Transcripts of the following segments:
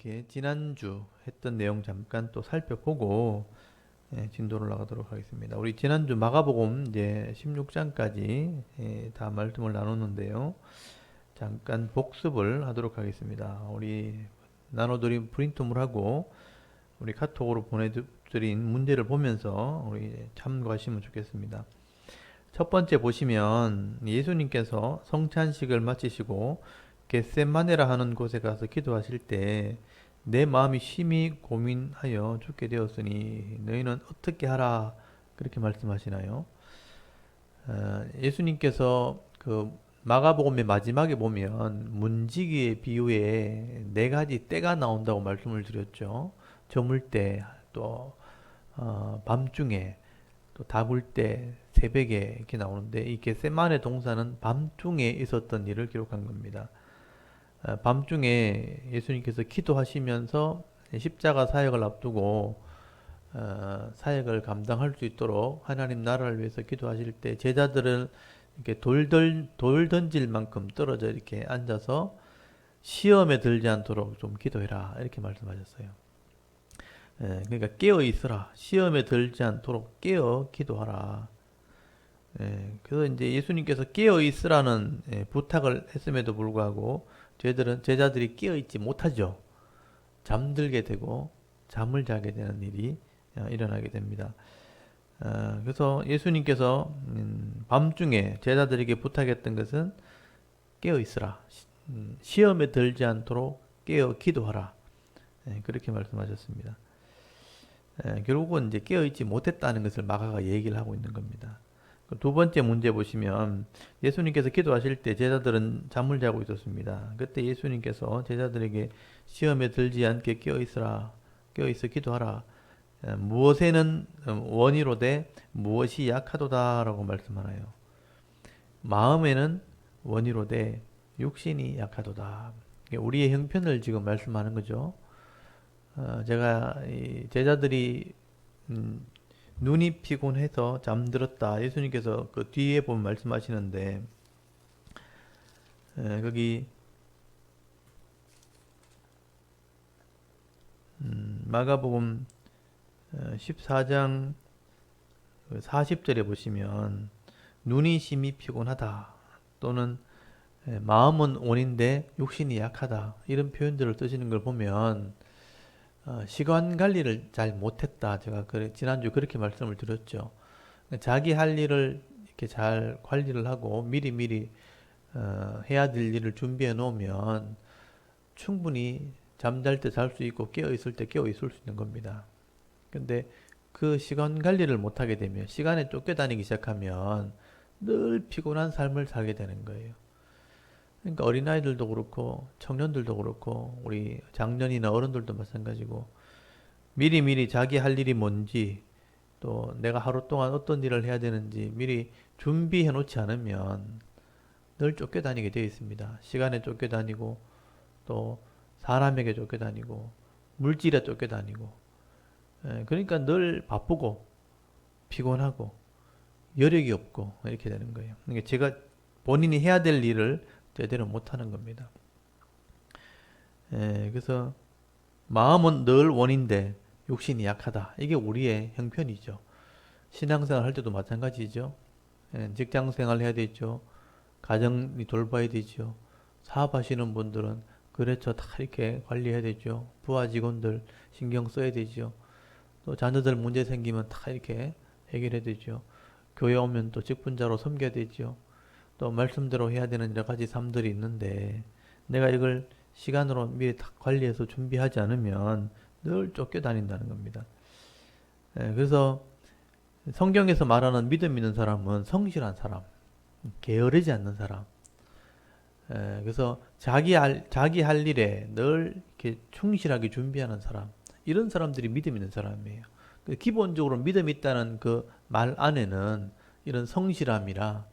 이렇게 지난주 했던 내용 잠깐 또 살펴보고 진도를 나가도록 하겠습니다. 우리 지난주 마가복음 이제 16장까지 다 말씀을 나눴는데요. 잠깐 복습을 하도록 하겠습니다. 우리 나눠드린 프린트물 하고 우리 카톡으로 보내드린 문제를 보면서 우리 참고하시면 좋겠습니다. 첫 번째 보시면 예수님께서 성찬식을 마치시고 겟세마네라 하는 곳에 가서 기도하실 때 내 마음이 심히 고민하여 죽게 되었으니 너희는 어떻게 하라 그렇게 말씀하시나요? 예수님께서 그 마가복음의 마지막에 보면 문지기의 비유에 네 가지 때가 나온다고 말씀을 드렸죠. 저물 때, 또 밤중에, 또 다굴 때, 새벽에 이렇게 나오는데 이 겟세마네 동사는 밤중에 있었던 일을 기록한 겁니다. 밤중에 예수님께서 기도하시면서 십자가 사역을 앞두고 사역을 감당할 수 있도록 하나님 나라를 위해서 기도하실 때 제자들은 이렇게 돌 던질 만큼 떨어져 이렇게 앉아서 시험에 들지 않도록 좀 기도해라 이렇게 말씀하셨어요. 그러니까 깨어 있으라, 시험에 들지 않도록 깨어 기도하라. 그래서 이제 예수님께서 깨어 있으라는 부탁을 했음에도 불구하고 제자들이 깨어 있지 못하죠. 잠들게 되고 잠을 자게 되는 일이 일어나게 됩니다. 그래서 예수님께서 밤중에 제자들에게 부탁했던 것은 깨어 있으라, 시험에 들지 않도록 깨어 기도하라. 그렇게 말씀하셨습니다. 결국은 이제 깨어 있지 못했다는 것을 마가가 얘기를 하고 있는 겁니다. 두 번째 문제 보시면 예수님께서 기도하실 때 제자들은 잠을 자고 있었습니다. 그때 예수님께서 제자들에게 시험에 들지 않게 깨어 있으라, 깨어 있어 기도하라. 무엇에는 원이로되 무엇이 약하도다라고 말씀하나요? 마음에는 원이로되 육신이 약하도다. 우리의 형편을 지금 말씀하는 거죠. 제가 제자들이 눈이 피곤해서 잠들었다. 예수님께서 그 뒤에 보면 말씀하시는데 거기 마가복음 14장 40절에 보시면 눈이 심히 피곤하다 또는 마음은 온인데 육신이 약하다 이런 표현들을 쓰시는 걸 보면 시간 관리를 잘 못했다. 제가 지난주 그렇게 말씀을 드렸죠. 자기 할 일을 이렇게 잘 관리를 하고 미리미리 해야 될 일을 준비해 놓으면 충분히 잠잘 때 잘 수 있고 깨어 있을 때 깨어 있을 수 있는 겁니다. 근데 그 시간 관리를 못하게 되면 시간에 쫓겨다니기 시작하면 늘 피곤한 삶을 살게 되는 거예요. 그러니까 어린아이들도 그렇고 청년들도 그렇고 우리 장년이나 어른들도 마찬가지고 미리미리 자기 할 일이 뭔지 또 내가 하루 동안 어떤 일을 해야 되는지 미리 준비해 놓지 않으면 늘 쫓겨다니게 되어 있습니다. 시간에 쫓겨다니고 또 사람에게 쫓겨다니고 물질에 쫓겨다니고 그러니까 늘 바쁘고 피곤하고 여력이 없고 이렇게 되는 거예요. 그러니까 제가 본인이 해야 될 일을 제대로 못하는 겁니다. 그래서 마음은 늘 원인데 육신이 약하다. 이게 우리의 형편이죠. 신앙생활 할 때도 마찬가지죠. 직장생활 해야 되죠. 가정이 돌봐야 되죠. 사업하시는 분들은 거래처 다 이렇게 관리해야 되죠. 부하 직원들 신경 써야 되죠. 또 자녀들 문제 생기면 다 이렇게 해결해야 되죠. 교회 오면 또 직분자로 섬겨야 되죠. 또 말씀대로 해야 되는 여러 가지 삶들이 있는데 내가 이걸 시간으로 미리 다 관리해서 준비하지 않으면 늘 쫓겨다닌다는 겁니다. 그래서 성경에서 말하는 믿음 있는 사람은 성실한 사람, 게으르지 않는 사람. 그래서 자기 할 일에 늘 이렇게 충실하게 준비하는 사람. 이런 사람들이 믿음 있는 사람이에요. 기본적으로 믿음 있다는 그 말 안에는 이런 성실함이라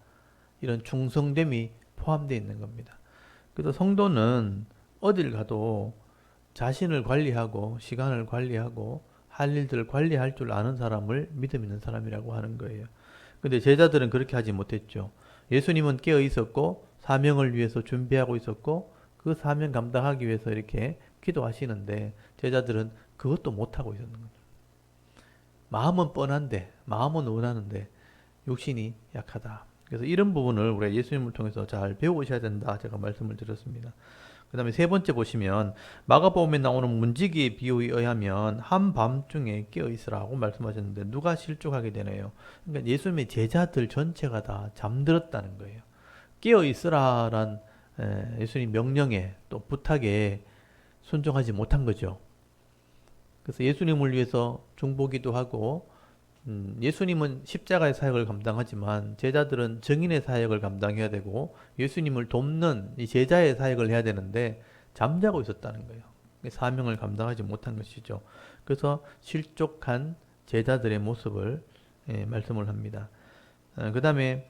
이런 충성됨이 포함되어 있는 겁니다. 그래서 성도는 어딜 가도 자신을 관리하고 시간을 관리하고 할 일들을 관리할 줄 아는 사람을 믿음 있는 사람이라고 하는 거예요. 근데 제자들은 그렇게 하지 못했죠. 예수님은 깨어 있었고 사명을 위해서 준비하고 있었고 그 사명 감당하기 위해서 이렇게 기도하시는데 제자들은 그것도 못하고 있었는 거죠. 마음은 뻔한데, 마음은 원하는데 육신이 약하다. 그래서 이런 부분을 우리가 예수님을 통해서 잘 배우셔야 된다. 제가 말씀을 드렸습니다. 그 다음에 세 번째 보시면 마가복음에 나오는 문지기의 비유에 의하면 한밤중에 깨어있으라고 말씀하셨는데 누가 실족하게 되나요? 그러니까 예수님의 제자들 전체가 다 잠들었다는 거예요. 깨어있으라란 예수님 명령에 또 부탁에 순종하지 못한 거죠. 그래서 예수님을 위해서 중보기도 하고 예수님은 십자가의 사역을 감당하지만 제자들은 증인의 사역을 감당해야 되고 예수님을 돕는 이 제자의 사역을 해야 되는데 잠자고 있었다는 거예요. 사명을 감당하지 못한 것이죠. 그래서 실족한 제자들의 모습을 말씀을 합니다. 그 다음에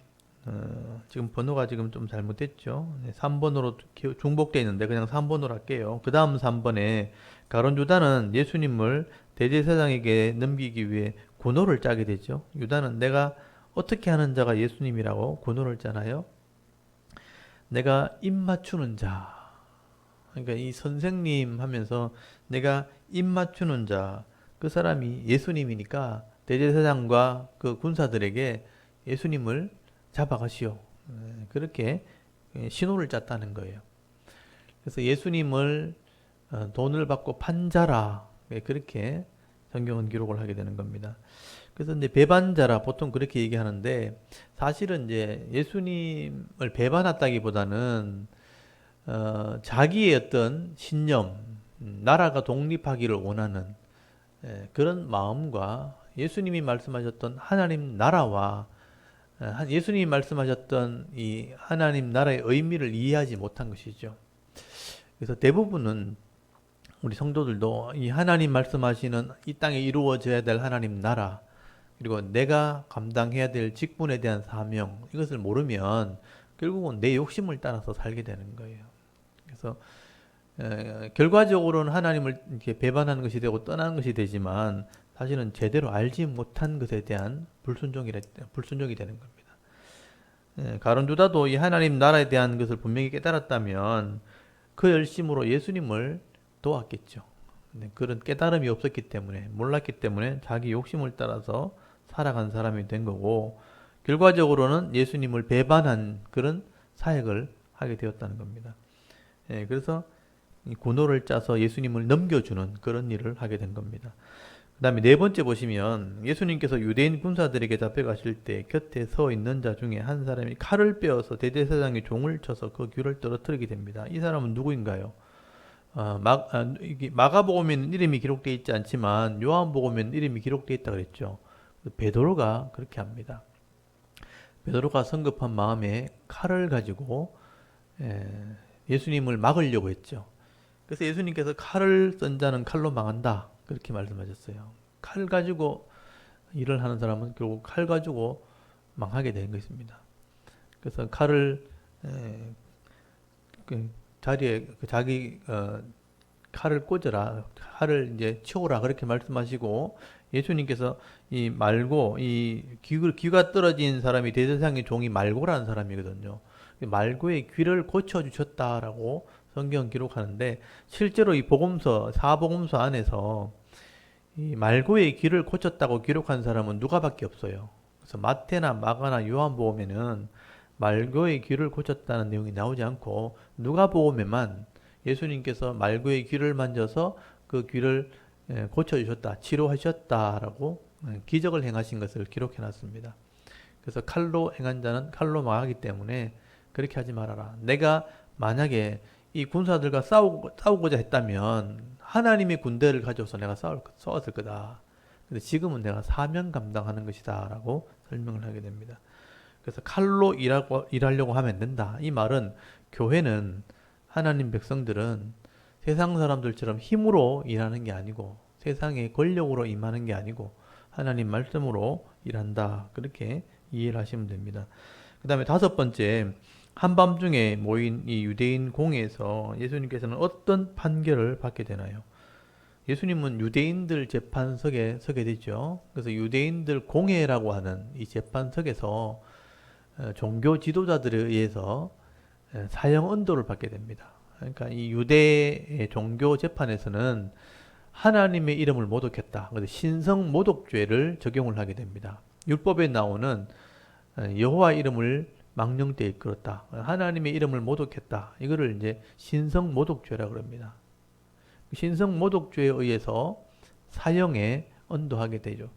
지금 번호가 지금 좀 잘못됐죠. 3번으로 중복되어 있는데 그냥 3번으로 할게요. 그 다음 3번에 가룟 유다는 예수님을 대제사장에게 넘기기 위해 군호를 짜게 되죠. 유다는 내가 어떻게 하는 자가 예수님이라고 군호를 짜나요? 내가 입 맞추는 자. 그러니까 이 선생님 하면서 내가 입 맞추는 자. 그 사람이 예수님이니까 대제사장과 그 군사들에게 예수님을 잡아가시오. 그렇게 신호를 짰다는 거예요. 그래서 예수님을 돈을 받고 판 자라. 그렇게 성경은 기록을 하게 되는 겁니다. 그래서 이제 배반자라 보통 그렇게 얘기하는데 사실은 이제 예수님을 배반했다기보다는 자기의 어떤 신념, 나라가 독립하기를 원하는 그런 마음과 예수님이 말씀하셨던 하나님 나라와 예수님이 말씀하셨던 이 하나님 나라의 의미를 이해하지 못한 것이죠. 그래서 대부분은 우리 성도들도 이 하나님 말씀하시는 이 땅에 이루어져야 될 하나님 나라 그리고 내가 감당해야 될 직분에 대한 사명 이것을 모르면 결국은 내 욕심을 따라서 살게 되는 거예요. 그래서 결과적으로는 하나님을 이렇게 배반하는 것이 되고 떠나는 것이 되지만 사실은 제대로 알지 못한 것에 대한 불순종이 되는 겁니다. 가룟 유다도 이 하나님 나라에 대한 것을 분명히 깨달았다면 그 열심으로 예수님을 도왔겠죠. 그런 깨달음이 없었기 때문에 몰랐기 때문에 자기 욕심을 따라서 살아간 사람이 된 거고 결과적으로는 예수님을 배반한 그런 사역을 하게 되었다는 겁니다. 그래서 군호를 짜서 예수님을 넘겨주는 그런 일을 하게 된 겁니다. 그 다음에 네 번째 보시면 예수님께서 유대인 군사들에게 잡혀가실 때 곁에 서 있는 자 중에 한 사람이 칼을 빼어서 대제사장의 종을 쳐서 그 귀를 떨어뜨리게 됩니다. 이 사람은 누구인가요? 마가복음에는 이름이 기록되어 있지 않지만 요한복음에는 이름이 기록되어 있다고 그랬죠. 베드로가 그렇게 합니다. 베드로가 성급한 마음에 칼을 가지고 예수님을 막으려고 했죠. 그래서 예수님께서 칼을 쓴 자는 칼로 망한다 그렇게 말씀하셨어요. 칼 가지고 일을 하는 사람은 결국 칼 가지고 망하게 되는 것입니다. 그래서 칼을 그 자리에 자기 칼을 꽂으라, 칼을 이제 치우라 그렇게 말씀하시고 예수님께서 이 말고 이 귀가 떨어진 사람이 대제사장의 종이 말고라는 사람이거든요. 말고의 귀를 고쳐 주셨다라고 성경 기록하는데 실제로 이 복음서 사복음서 안에서 이 말고의 귀를 고쳤다고 기록한 사람은 누가밖에 없어요. 그래서 마태나 마가나 요한복음에는 말고의 귀를 고쳤다는 내용이 나오지 않고 누가복음에만 예수님께서 말고의 귀를 만져서 그 귀를 고쳐주셨다, 치료하셨다라고 기적을 행하신 것을 기록해놨습니다. 그래서 칼로 행한 자는 칼로 망하기 때문에 그렇게 하지 말아라. 내가 만약에 이 군사들과 싸우고자 했다면 하나님의 군대를 가져서 내가 싸웠을 거다. 근데 지금은 내가 사명 감당하는 것이다 라고 설명을 하게 됩니다. 그래서 칼로 일하려고 하면 안 된다. 이 말은 교회는 하나님 백성들은 세상 사람들처럼 힘으로 일하는 게 아니고 세상의 권력으로 임하는 게 아니고 하나님 말씀으로 일한다. 그렇게 이해를 하시면 됩니다. 그 다음에 다섯 번째, 한밤중에 모인 이 유대인 공회에서 예수님께서는 어떤 판결을 받게 되나요? 예수님은 유대인들 재판석에 서게 되죠. 그래서 유대인들 공회라고 하는 이 재판석에서 종교 지도자들에 의해서 사형 언도를 받게 됩니다. 그러니까 이 유대 종교 재판에서는 하나님의 이름을 모독했다. 그래서 신성 모독죄를 적용을 하게 됩니다. 율법에 나오는 여호와 이름을 망령되이 이끌었다. 하나님의 이름을 모독했다. 이거를 이제 신성 모독죄라고 합니다. 신성 모독죄에 의해서 사형에 언도하게 되죠.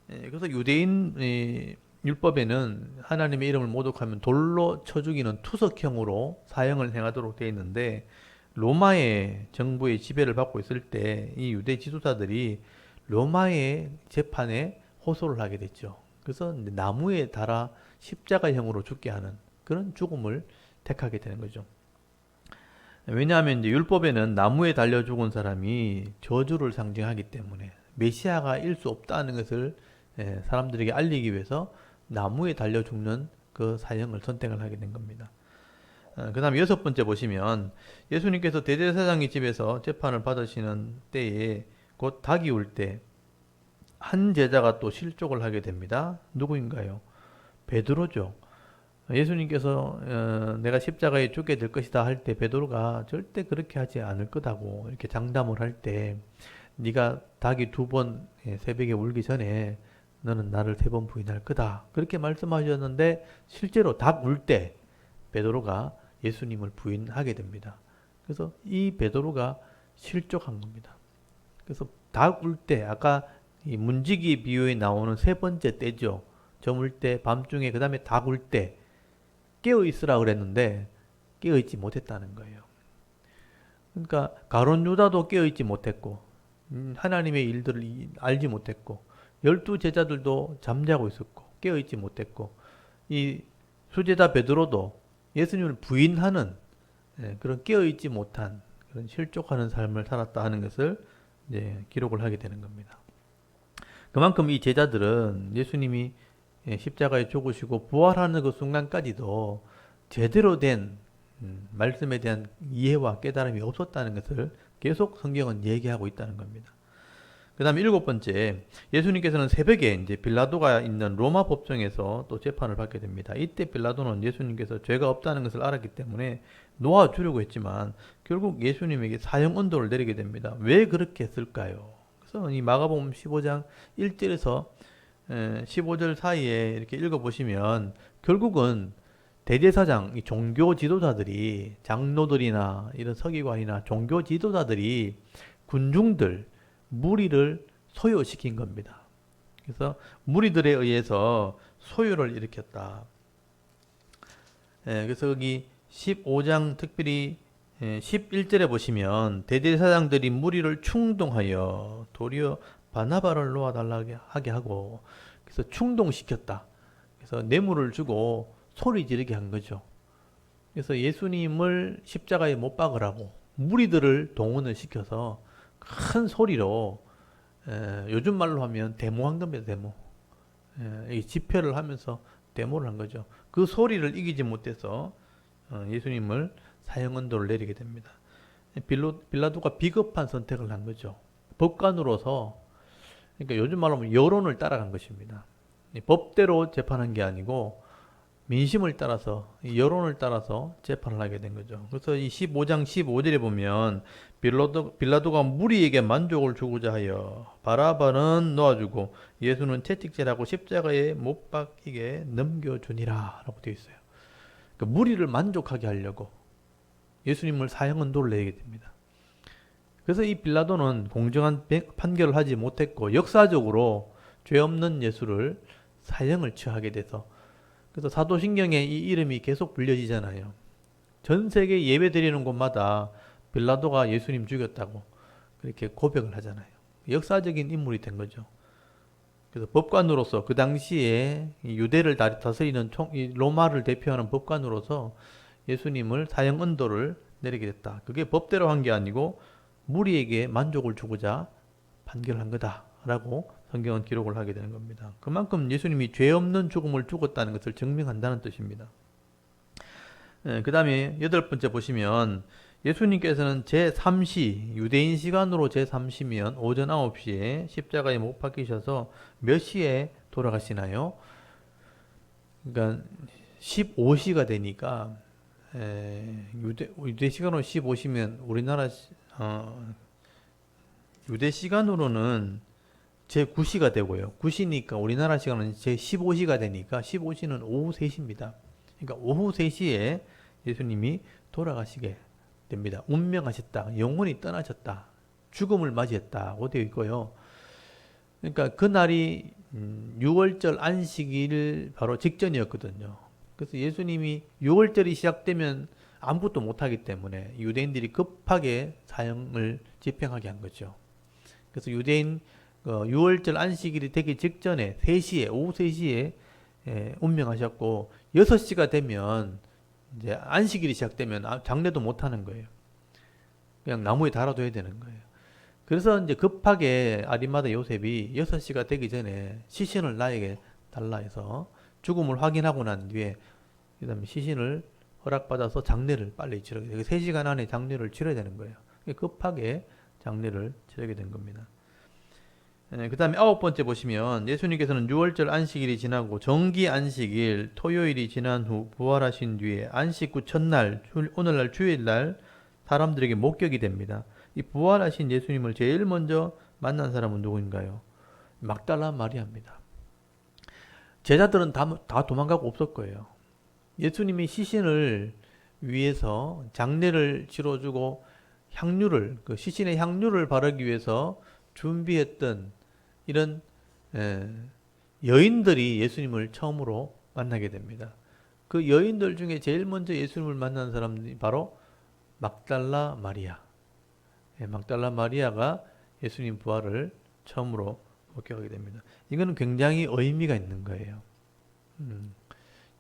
그래서 유대인 율법에는 하나님의 이름을 모독하면 돌로 쳐 죽이는 투석형으로 사형을 행하도록 되어 있는데, 로마의 정부의 지배를 받고 있을 때 이 유대 지도자들이 로마의 재판에 호소를 하게 됐죠. 그래서 나무에 달아 십자가형으로 죽게 하는 그런 죽음을 택하게 되는 거죠. 왜냐하면 이제 율법에는 나무에 달려 죽은 사람이 저주를 상징하기 때문에 메시아가 일 수 없다는 것을 사람들에게 알리기 위해서 나무에 달려 죽는 그 사형을 선택을 하게 된 겁니다. 그 다음에 6번째 보시면 예수님께서 대제사장의 집에서 재판을 받으시는 때에 곧 닭이 울 때 한 제자가 또 실족을 하게 됩니다. 누구인가요? 베드로죠. 예수님께서 내가 십자가에 죽게 될 것이다 할 때 베드로가 절대 그렇게 하지 않을 거다고 이렇게 장담을 할 때, 네가 닭이 2번 새벽에 울기 전에 너는 나를 3번 부인할 거다 그렇게 말씀하셨는데, 실제로 닭 울 때 베드로가 예수님을 부인하게 됩니다. 그래서 이 베드로가 실족한 겁니다. 그래서 닭 울 때, 아까 이 문지기 비유에 나오는 3번째 때죠. 저물 때, 밤중에, 그 다음에 닭 울 때 깨어 있으라 그랬는데 깨어 있지 못했다는 거예요. 그러니까 가룟 유다도 깨어 있지 못했고, 하나님의 일들을 알지 못했고, 12제자들도 잠자고 있었고 깨어 있지 못했고, 이 수제자 베드로도 예수님을 부인하는 그런 깨어 있지 못한 그런 실족하는 삶을 살았다 하는 것을 이제 기록을 하게 되는 겁니다. 그만큼 이 제자들은 예수님이 십자가에 죽으시고 부활하는 그 순간까지도 제대로 된 말씀에 대한 이해와 깨달음이 없었다는 것을 계속 성경은 얘기하고 있다는 겁니다. 그 다음에 7번째, 예수님께서는 새벽에 이제 빌라도가 있는 로마 법정에서 또 재판을 받게 됩니다. 이때 빌라도는 예수님께서 죄가 없다는 것을 알았기 때문에 놓아주려고 했지만 결국 예수님에게 사형 언도를 내리게 됩니다. 왜 그렇게 했을까요? 그래서 이 마가복음 15장 1절에서 15절 사이에 이렇게 읽어보시면 결국은 대제사장, 이 종교 지도자들이, 장로들이나 이런 서기관이나 종교 지도자들이 군중들, 무리를 소요시킨 겁니다. 그래서 무리들에 의해서 소요를 일으켰다. 그래서 여기 15장 특별히 11절에 보시면 대제사장들이 무리를 충동하여 도리어 바나바를 놓아달라고 하게 하고, 그래서 충동시켰다. 그래서 뇌물을 주고 소리 지르게 한 거죠. 그래서 예수님을 십자가에 못 박으라고 무리들을 동원을 시켜서 큰 소리로, 요즘 말로 하면 데모한 겁니다. 데모. 집회를 하면서 데모를 한 거죠. 그 소리를 이기지 못해서 예수님을 사형 언도를 내리게 됩니다. 빌라도가 비겁한 선택을 한 거죠. 법관으로서, 그러니까 요즘 말로 하면 여론을 따라간 것입니다. 법대로 재판한 게 아니고 민심을 따라서, 여론을 따라서 재판을 하게 된 거죠. 그래서 이 15장 15절에 보면 빌라도가 무리에게 만족을 주고자 하여 바라바는 놓아주고 예수는 채찍질하고 십자가에 못 박히게 넘겨주니라 라고 되어 있어요. 그러니까 무리를 만족하게 하려고 예수님을 사형 언도를 내리게 됩니다. 그래서 이 빌라도는 공정한 판결을 하지 못했고 역사적으로 죄 없는 예수를 사형을 취하게 돼서, 그래서 사도신경에 이 이름이 계속 불려지잖아요. 전 세계 예배 드리는 곳마다 빌라도가 예수님 죽였다고 그렇게 고백을 하잖아요. 역사적인 인물이 된 거죠. 그래서 법관으로서 그 당시에 유대를 다스리는 로마를 대표하는 법관으로서 예수님을 사형 언도를 내리게 됐다. 그게 법대로 한 게 아니고 무리에게 만족을 주고자 판결한 거다라고 성경은 기록을 하게 되는 겁니다. 그만큼 예수님이 죄 없는 죽음을 죽었다는 것을 증명한다는 뜻입니다. 그 다음에 8번째 보시면 예수님께서는 제3시, 유대인 시간으로 제3시면 오전 9시에 십자가에 못 박히셔서 몇 시에 돌아가시나요? 그러니까 15시가 되니까 유대 시간으로 15시면 우리나라 유대 시간으로는 제9시가 되고요. 9시니까 우리나라 시간은 제15시가 되니까 15시는 오후 3시입니다. 그러니까 오후 3시에 예수님이 돌아가시게 됩니다. 운명하셨다. 영원히 떠나셨다. 죽음을 맞이했다고 되어 있고요. 그러니까 그날이 6월절 안식일 바로 직전이었거든요. 그래서 예수님이 6월절이 시작되면 아무것도 못하기 때문에 유대인들이 급하게 사형을 집행하게 한 거죠. 그래서 유대인 6월절 안식일이 되기 직전에 3시에 오후 3시에 운명하셨고 6시가 되면 이제 안식일이 시작되면 장례도 못 하는 거예요. 그냥 나무에 달아둬야 되는 거예요. 그래서 이제 급하게 아리마다 요셉이 6시가 되기 전에 시신을 나에게 달라 해서 죽음을 확인하고 난 뒤에 그다음에 시신을 허락받아서 장례를 빨리 치르게 돼요. 3시간 안에 장례를 치러야 되는 거예요. 급하게 장례를 치르게 된 겁니다. 그 다음에 9번째 보시면 예수님께서는 6월절 안식일이 지나고 정기 안식일 토요일이 지난 후 부활하신 뒤에 안식 후 첫날 오늘날 주일날 사람들에게 목격이 됩니다. 이 부활하신 예수님을 제일 먼저 만난 사람은 누구인가요? 막달라 마리아입니다. 제자들은 다 도망가고 없을 거예요. 예수님이 시신을 위해서 장례를 치러주고 향유를 그 시신의 향유를 바르기 위해서 준비했던 이런 여인들이 예수님을 처음으로 만나게 됩니다. 그 여인들 중에 제일 먼저 예수님을 만난 사람이 바로 막달라 마리아. 막달라 마리아가 예수님 부활을 처음으로 목격하게 됩니다. 이거는 굉장히 의미가 있는 거예요.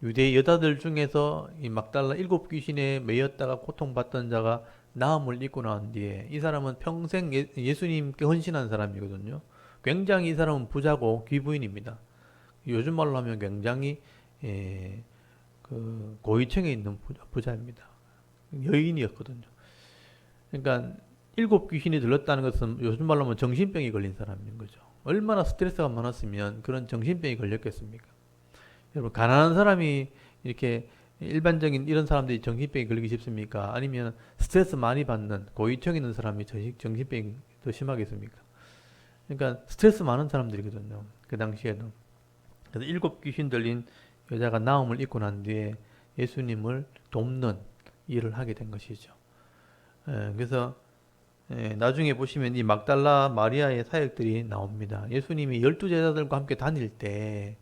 유대 여자들 중에서 이 막달라 7귀신에 매였다가 고통받던 자가 나음을 입고 나온 뒤에 이 사람은 평생 예수님께 헌신한 사람이거든요. 굉장히 이 사람은 부자고 귀부인입니다. 요즘 말로 하면 굉장히 그 고위층에 있는 부자입니다. 여인이었거든요. 그러니까 7귀신이 들렀다는 것은 요즘 말로 하면 정신병이 걸린 사람인 거죠. 얼마나 스트레스가 많았으면 그런 정신병이 걸렸겠습니까? 여러분, 가난한 사람이 이렇게 일반적인 이런 사람들이 정신병이 걸리기 쉽습니까? 아니면 스트레스 많이 받는 고위층에 있는 사람이 정신병이 더 심하겠습니까? 그러니까 스트레스 많은 사람들이거든요. 그 당시에도. 그래서 7귀신 들린 여자가 나음을 입고 난 뒤에 예수님을 돕는 일을 하게 된 것이죠. 그래서 나중에 보시면 이 막달라 마리아의 사역들이 나옵니다. 예수님이 12제자들과 함께 다닐 때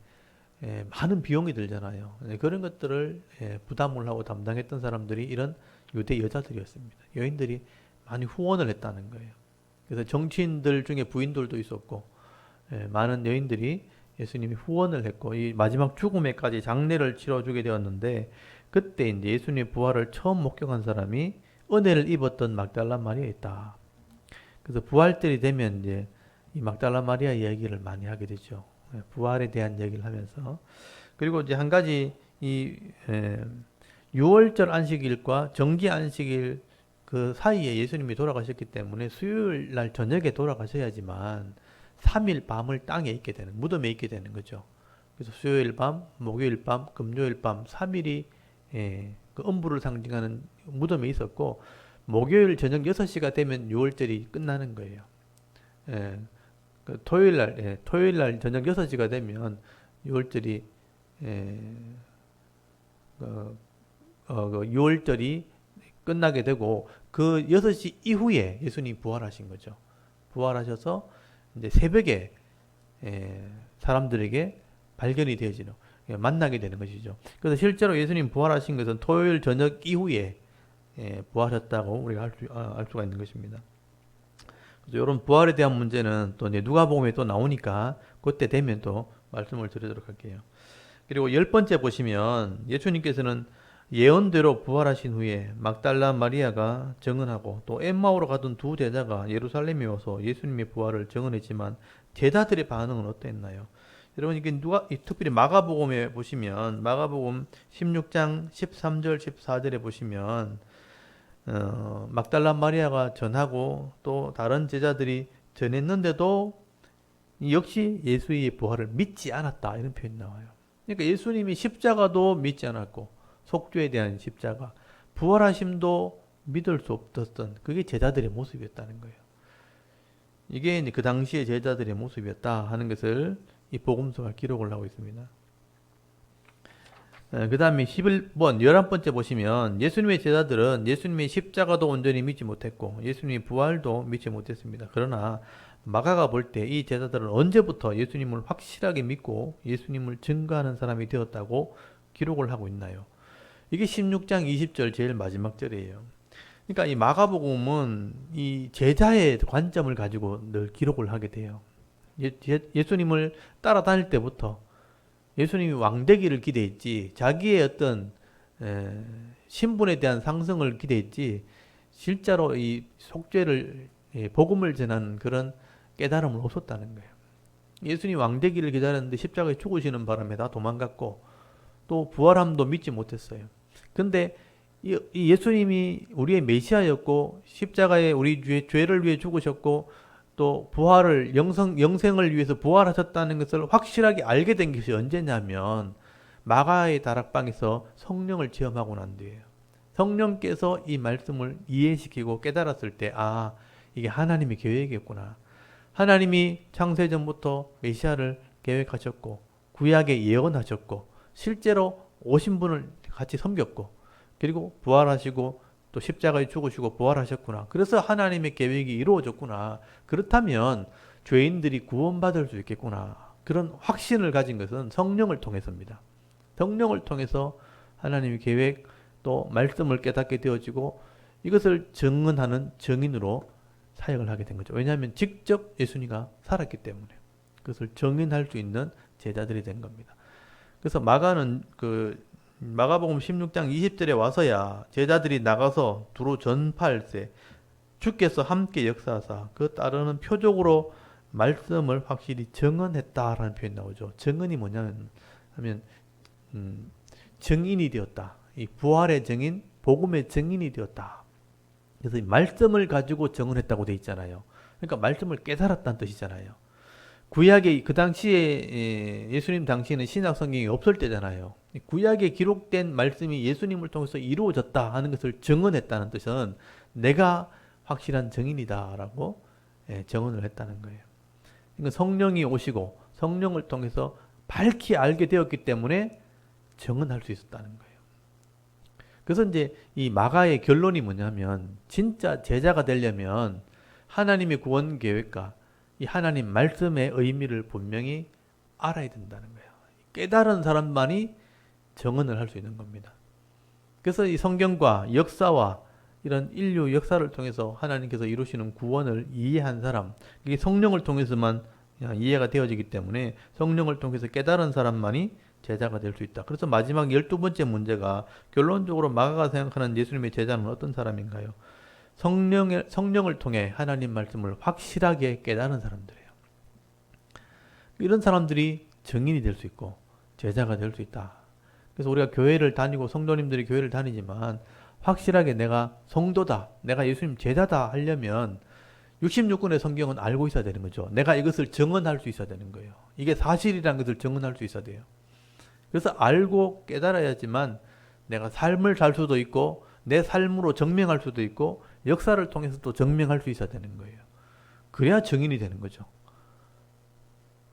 많은 비용이 들잖아요. 그런 것들을 부담을 하고 담당했던 사람들이 이런 유대 여자들이었습니다. 여인들이 많이 후원을 했다는 거예요. 그래서 정치인들 중에 부인들도 있었고 많은 여인들이 예수님이 후원을 했고 이 마지막 죽음에까지 장례를 치러주게 되었는데 그때 이제 예수님의 부활을 처음 목격한 사람이 은혜를 입었던 막달라 마리아였다. 그래서 부활절이 되면 이제 이 막달라 마리아 이야기를 많이 하게 되죠. 부활에 대한 얘기를 하면서 그리고 이제 한 가지 이 6월절 안식일과 정기 안식일 그 사이에 예수님이 돌아가셨기 때문에 수요일 날 저녁에 돌아가셔야지만 3일 밤을 땅에 있게 되는 무덤에 있게 되는 거죠. 그래서 수요일 밤, 목요일 밤, 금요일 밤 3일이 그 음부를 상징하는 무덤에 있었고 목요일 저녁 6시가 되면 6월절이 끝나는 거예요. 그 토요일 날 저녁 6시가 되면 6월절이 6월절이 끝나게 되고 그 6시 이후에 예수님이 부활하신 거죠. 부활하셔서 이제 새벽에 사람들에게 발견이 되어지는 만나게 되는 것이죠. 그래서 실제로 예수님 부활하신 것은 토요일 저녁 이후에 부활하셨다고 우리가 알 수가 있는 것입니다. 그래서 이런 부활에 대한 문제는 또 이제 누가복음에 또 나오니까 그때 되면 또 말씀을 드리도록 할게요. 그리고 10번째 보시면 예수님께서는 예언대로 부활하신 후에 막달라 마리아가 증언하고 또 엠마오로 가던 두 제자가 예루살렘에 와서 예수님의 부활을 증언했지만 제자들의 반응은 어땠나요? 여러분 이게 특별히 마가복음에 보시면 마가복음 16장 13절 14절에 보시면 막달라 마리아가 전하고 또 다른 제자들이 전했는데도 역시 예수의 부활을 믿지 않았다 이런 표현이 나와요. 그러니까 예수님이 십자가도 믿지 않았고 속죄에 대한 십자가 부활하심도 믿을 수 없었던 그게 제자들의 모습이었다는 거예요. 이게 이제 그 당시의 제자들의 모습이었다 하는 것을 이 복음서가 기록을 하고 있습니다. 그 다음에 11번, 11번째 보시면 예수님의 제자들은 예수님의 십자가도 온전히 믿지 못했고 예수님의 부활도 믿지 못했습니다. 그러나 마가가 볼 때 이 제자들은 언제부터 예수님을 확실하게 믿고 예수님을 증거하는 사람이 되었다고 기록을 하고 있나요? 이게 16장 20절 제일 마지막 절이에요. 그러니까 이 마가복음은 이 제자의 관점을 가지고 늘 기록을 하게 돼요. 예수님을 따라다닐 때부터 예수님이 왕되기를 기대했지 자기의 어떤 신분에 대한 상승을 기대했지 실제로 이 속죄를 복음을 전하는 그런 깨달음을 없었다는 거예요. 예수님이 왕되기를 기다렸는데 십자가에 죽으시는 바람에 다 도망갔고 또 부활함도 믿지 못했어요. 근데 이 예수님이 우리의 메시아였고 십자가에 우리 죄를 위해 죽으셨고 또 부활을 영생을 위해서 부활하셨다는 것을 확실하게 알게 된 것이 언제냐면 마가의 다락방에서 성령을 체험하고 난 뒤에요. 성령께서 이 말씀을 이해시키고 깨달았을 때 이게 하나님의 계획이었구나. 하나님이 창세전부터 메시아를 계획하셨고 구약에 예언하셨고 실제로 오신 분을 같이 섬겼고 그리고 부활하시고 또 십자가에 죽으시고 부활하셨구나. 그래서 하나님의 계획이 이루어졌구나. 그렇다면 죄인들이 구원받을 수 있겠구나. 그런 확신을 가진 것은 성령을 통해서입니다. 성령을 통해서 하나님의 계획 또 말씀을 깨닫게 되어지고 이것을 증언하는 증인으로 사역을 하게 된 거죠. 왜냐하면 직접 예수님이 살았기 때문에 그것을 증인할 수 있는 제자들이 된 겁니다. 그래서 마가는 마가복음 16장 20절에 와서야 제자들이 나가서 두루 전파할세 주께서 함께 역사하사 그 따르는 표적으로 말씀을 확실히 증언했다라는 표현이 나오죠. 증언이 뭐냐면 증인이 되었다. 이 부활의 증인, 복음의 증인이 되었다. 그래서 이 말씀을 가지고 증언했다고 돼 있잖아요. 그러니까 말씀을 깨달았다는 뜻이잖아요. 구약의 그 당시에 예수님 당시에는 신약 성경이 없을 때잖아요. 구약에 기록된 말씀이 예수님을 통해서 이루어졌다 하는 것을 증언했다는 뜻은 내가 확실한 증인이다라고 증언을 했다는 거예요. 그러니까 성령이 오시고 성령을 통해서 밝히 알게 되었기 때문에 증언할 수 있었다는 거예요. 그래서 이제 이 마가의 결론이 뭐냐면 진짜 제자가 되려면 하나님의 구원 계획과 이 하나님 말씀의 의미를 분명히 알아야 된다는 거예요. 깨달은 사람만이 증언을 할 수 있는 겁니다. 그래서 이 성경과 역사와 이런 인류 역사를 통해서 하나님께서 이루시는 구원을 이해한 사람, 이게 성령을 통해서만 이해가 되어지기 때문에 성령을 통해서 깨달은 사람만이 제자가 될 수 있다. 그래서 마지막 12번째 문제가 결론적으로 마가가 생각하는 예수님의 제자는 어떤 사람인가요? 성령을 통해 하나님 말씀을 확실하게 깨달은 사람들이에요. 이런 사람들이 증인이 될 수 있고 제자가 될 수 있다. 그래서 우리가 교회를 다니고 성도님들이 교회를 다니지만 확실하게 내가 성도다, 내가 예수님 제자다 하려면 66권의 성경은 알고 있어야 되는 거죠. 내가 이것을 증언할 수 있어야 되는 거예요. 이게 사실이라는 것을 증언할 수 있어야 돼요. 그래서 알고 깨달아야지만 내가 삶을 살 수도 있고 내 삶으로 증명할 수도 있고 역사를 통해서 또 증명할 수 있어야 되는 거예요. 그래야 증인이 되는 거죠.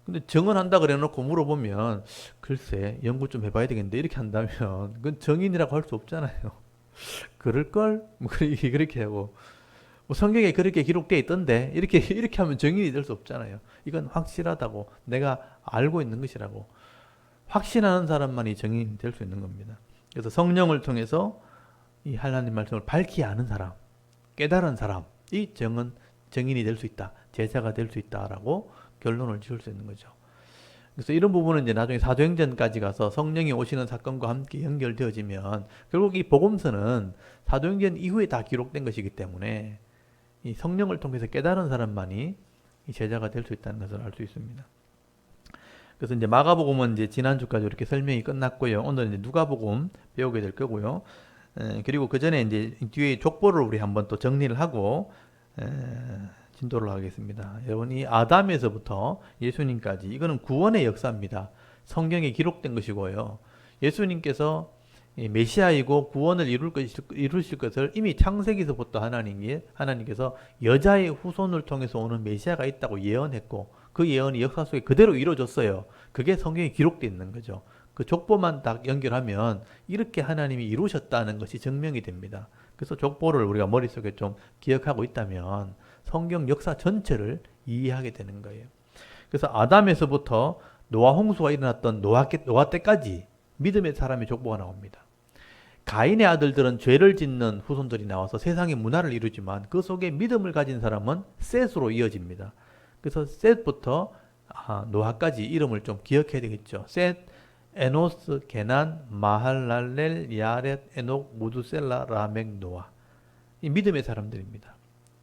근데 증언한다 그래 놓고 물어보면 글쎄 연구 좀 해봐야 되겠는데 이렇게 한다면 그건 증인이라고 할 수 없잖아요. 그럴걸? 뭐 그렇게 하고 뭐 성경에 그렇게 기록되어 있던데 이렇게 하면 증인이 될 수 없잖아요. 이건 확실하다고 내가 알고 있는 것이라고 확신하는 사람만이 증인이 될 수 있는 겁니다. 그래서 성령을 통해서 이 하나님 말씀을 밝히 아는 사람, 깨달은 사람, 이 증인이 될 수 있다, 제자가 될 수 있다라고 결론을 지을 수 있는 거죠. 그래서 이런 부분은 이제 나중에 사도행전까지 가서 성령이 오시는 사건과 함께 연결되어지면 결국 이 복음서는 사도행전 이후에 다 기록된 것이기 때문에 이 성령을 통해서 깨달은 사람만이 이 제자가 될 수 있다는 것을 알 수 있습니다. 그래서 이제 마가복음은 이제 지난주까지 이렇게 설명이 끝났고요. 오늘 이제 누가복음 배우게 될 거고요. 그리고 그 전에 이제 뒤에 족보를 우리 한번 또 정리를 하고 진도를 하겠습니다. 여러분 이 아담에서부터 예수님까지 이거는 구원의 역사입니다. 성경에 기록된 것이고요. 예수님께서 이 메시아이고 구원을 이루실 것을 이미 창세기서부터 하나님께서 여자의 후손을 통해서 오는 메시아가 있다고 예언했고 그 예언이 역사 속에 그대로 이루어졌어요. 그게 성경에 기록되어 있는 거죠. 그 족보만 딱 연결하면 이렇게 하나님이 이루셨다는 것이 증명이 됩니다. 그래서 족보를 우리가 머릿속에 좀 기억하고 있다면 성경 역사 전체를 이해하게 되는 거예요. 그래서 아담에서부터 노아 홍수가 일어났던 노아 때까지 믿음의 사람의 족보가 나옵니다. 가인의 아들들은 죄를 짓는 후손들이 나와서 세상의 문화를 이루지만 그 속에 믿음을 가진 사람은 셋으로 이어집니다. 그래서 셋부터 노아까지 이름을 좀 기억해야 되겠죠. 셋, 에노스, 게난, 마할랄렐, 야렛, 에녹, 무두셀라, 라멕, 노아. 이 믿음의 사람들입니다.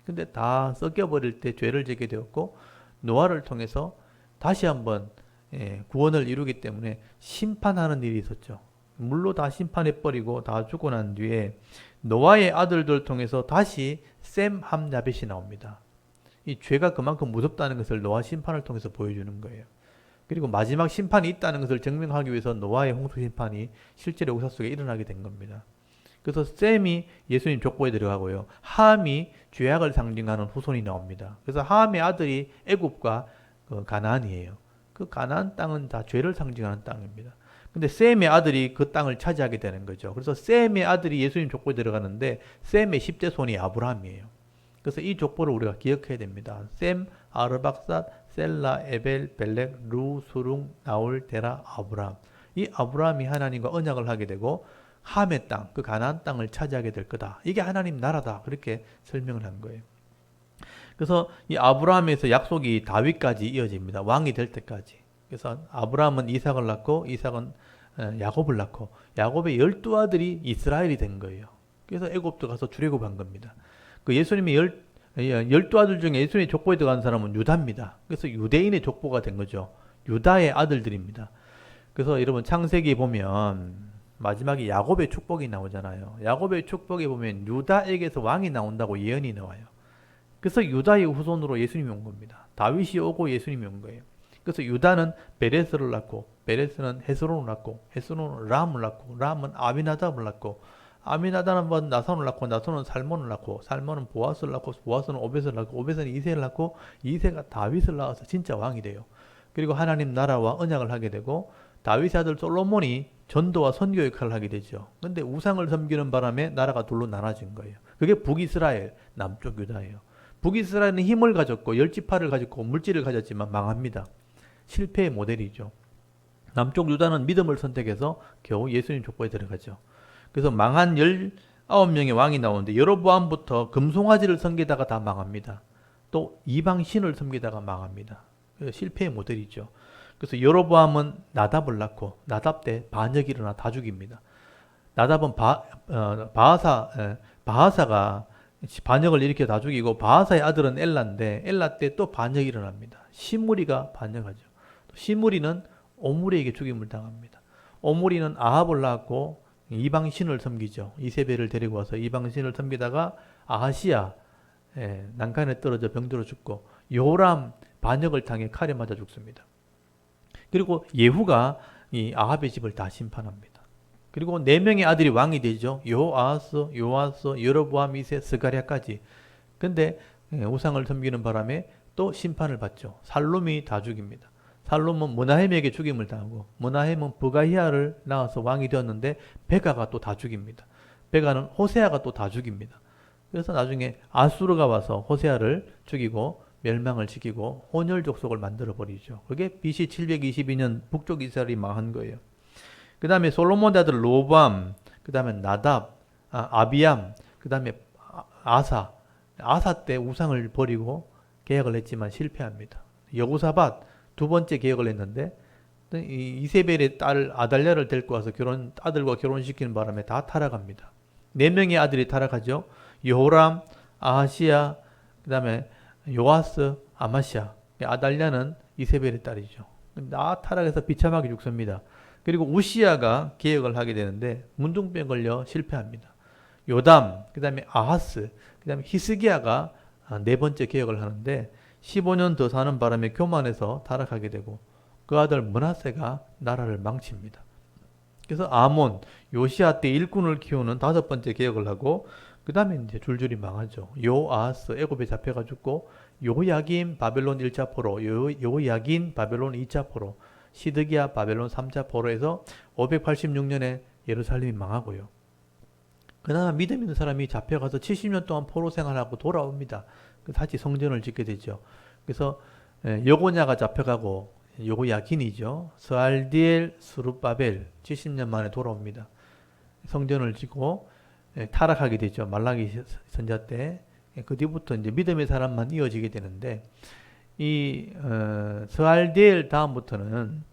근데 다 섞여버릴 때 죄를 짓게 되었고 노아를 통해서 다시 한번 구원을 이루기 때문에 심판하는 일이 있었죠. 물로 다 심판해버리고 다 죽고 난 뒤에 노아의 아들들 통해서 다시 셈, 함, 야벳이 나옵니다. 이 죄가 그만큼 무섭다는 것을 노아 심판을 통해서 보여주는 거예요. 그리고 마지막 심판이 있다는 것을 증명하기 위해서 노아의 홍수 심판이 실제로 역사 속에 일어나게 된 겁니다. 그래서 셈이 예수님 족보에 들어가고요. 함이 죄악을 상징하는 후손이 나옵니다. 그래서 함의 아들이 애굽과 가나안이에요. 그 가나안 땅은 다 죄를 상징하는 땅입니다. 근데 셈의 아들이 그 땅을 차지하게 되는 거죠. 그래서 셈의 아들이 예수님 족보에 들어가는데 셈의 10대 손이 아브라함이에요. 그래서 이 족보를 우리가 기억해야 됩니다. 셈, 아르박삿, 셀라, 에벨, 벨렉, 루, 수룽, 나올, 데라, 아브라함. 이 아브라함이 하나님과 언약을 하게 되고 함의 땅, 그 가나안 땅을 차지하게 될 거다. 이게 하나님 나라다. 그렇게 설명을 한 거예요. 그래서 이 아브라함에서 약속이 다윗까지 이어집니다. 왕이 될 때까지. 그래서 아브라함은 이삭을 낳고 이삭은 야곱을 낳고 야곱의 12아들이 이스라엘이 된 거예요. 그래서 애굽도 가서 출애굽한 겁니다. 그 예수님의 12아들 중에 예수님의 족보에 들어간 사람은 유다입니다. 그래서 유대인의 족보가 된 거죠. 유다의 아들들입니다. 그래서 여러분 창세기 보면 마지막에 야곱의 축복이 나오잖아요. 야곱의 축복에 보면 유다에게서 왕이 나온다고 예언이 나와요. 그래서 유다의 후손으로 예수님이 온 겁니다. 다윗이 오고 예수님이 온 거예요. 그래서 유다는 베레스를 낳고 베레스는 헤스론을 낳고 헤스론은 람을 낳고 람은 아미나답을 낳고 아미나답은 나손을 낳고 나손은 살몬을 낳고 살몬은 보아스를 낳고 보아스는 오벳을 낳고 오벳은 이새를 낳고 이새가 다윗을 낳아서 진짜 왕이 돼요. 그리고 하나님 나라와 언약을 하게 되고 다윗의 아들 솔로몬이 전도와 선교 역할을 하게 되죠. 근데 우상을 섬기는 바람에 나라가 둘로 나눠진 거예요. 그게 북이스라엘, 남쪽 유다예요. 북이스라엘은 힘을 가졌고 열지파를 가졌고 물질을 가졌지만 망합니다. 실패의 모델이죠. 남쪽 유다는 믿음을 선택해서 겨우 예수님 족보에 들어가죠. 그래서 망한 19명의 왕이 나오는데 여로보암부터 금송아지를 섬기다가 다 망합니다. 또 이방 신을 섬기다가 망합니다. 실패의 모델이죠. 그래서 여로보암은 나답을 낳고 나답 때 반역이 일어나 다 죽입니다. 나답은 바하사가 반역을 일으켜 다 죽이고 바하사의 아들은 엘라인데 엘라 때 또 반역이 일어납니다. 시므리가 반역하죠. 시므리는 오므리에게 죽임을 당합니다. 오므리는 아합을 낳았고 이방신을 섬기죠. 이세벨을 데리고 와서 이방신을 섬기다가 아하시야 난간에 떨어져 병들어 죽고 요람 반역을 당해 칼에 맞아 죽습니다. 그리고 예후가 이 아합의 집을 다 심판합니다. 그리고 4명의 아들이 왕이 되죠. 요아스, 여로보암, 이세, 스가랴까지. 근데 우상을 섬기는 바람에 또 심판을 받죠. 살룸이 다 죽입니다. 살룸은 므나헴에게 죽임을 당하고 므나헴은 브가히아를 낳아서 왕이 되었는데 베가가 또 다 죽입니다. 베가는 호세아가 또 다 죽입니다. 그래서 나중에 아수르가 와서 호세아를 죽이고 멸망을 시키고 혼혈 족속을 만들어 버리죠. 그게 BC 722년 북쪽 이스라엘이 망한 거예요. 그 다음에 솔로몬의 아들 로밤, 그 다음에 나답, 아비암, 그 다음에 아사 때 우상을 버리고 계약을 했지만 실패합니다. 여호사밧 두 번째 계약을 했는데 이세벨의 딸 아달랴를 데리고 와서 아들과 결혼시키는 바람에 다 타락합니다. 4명의 아들이 타락하죠. 여호람, 아하시야, 그 다음에 요아스, 아마시아. 아달랴는 이세벨의 딸이죠. 다 타락해서 비참하게 죽습니다. 그리고 우시야가 계획을 하게 되는데 문둥병 걸려 실패합니다. 요담, 그 다음에 아하스, 그 다음에 히스기야가 4번째 계획을 하는데 15년 더 사는 바람에 교만해서 타락하게 되고 그 아들 므낫세가 나라를 망칩니다. 그래서 아몬, 요시아 때 일꾼을 키우는 다섯 번째 개혁을 하고 그 다음에 이제 줄줄이 망하죠. 요아스 애굽에 잡혀가 죽고 요야긴 바벨론 1차 포로, 요야긴 바벨론 2차 포로, 시드기야 바벨론 3차 포로에서 586년에 예루살렘이 망하고요. 그나마 믿음 있는 사람이 잡혀가서 70년 동안 포로 생활하고 돌아옵니다. 다시 성전을 짓게 되죠. 그래서 여고냐가 잡혀가고 요야긴이죠. 스알디엘 스룹바벨 70년 만에 돌아옵니다. 성전을 짓고 타락하게 되죠. 말라기 선자 때. 그 뒤부터 이제 믿음의 사람만 이어지게 되는데 이 스알디엘 다음부터는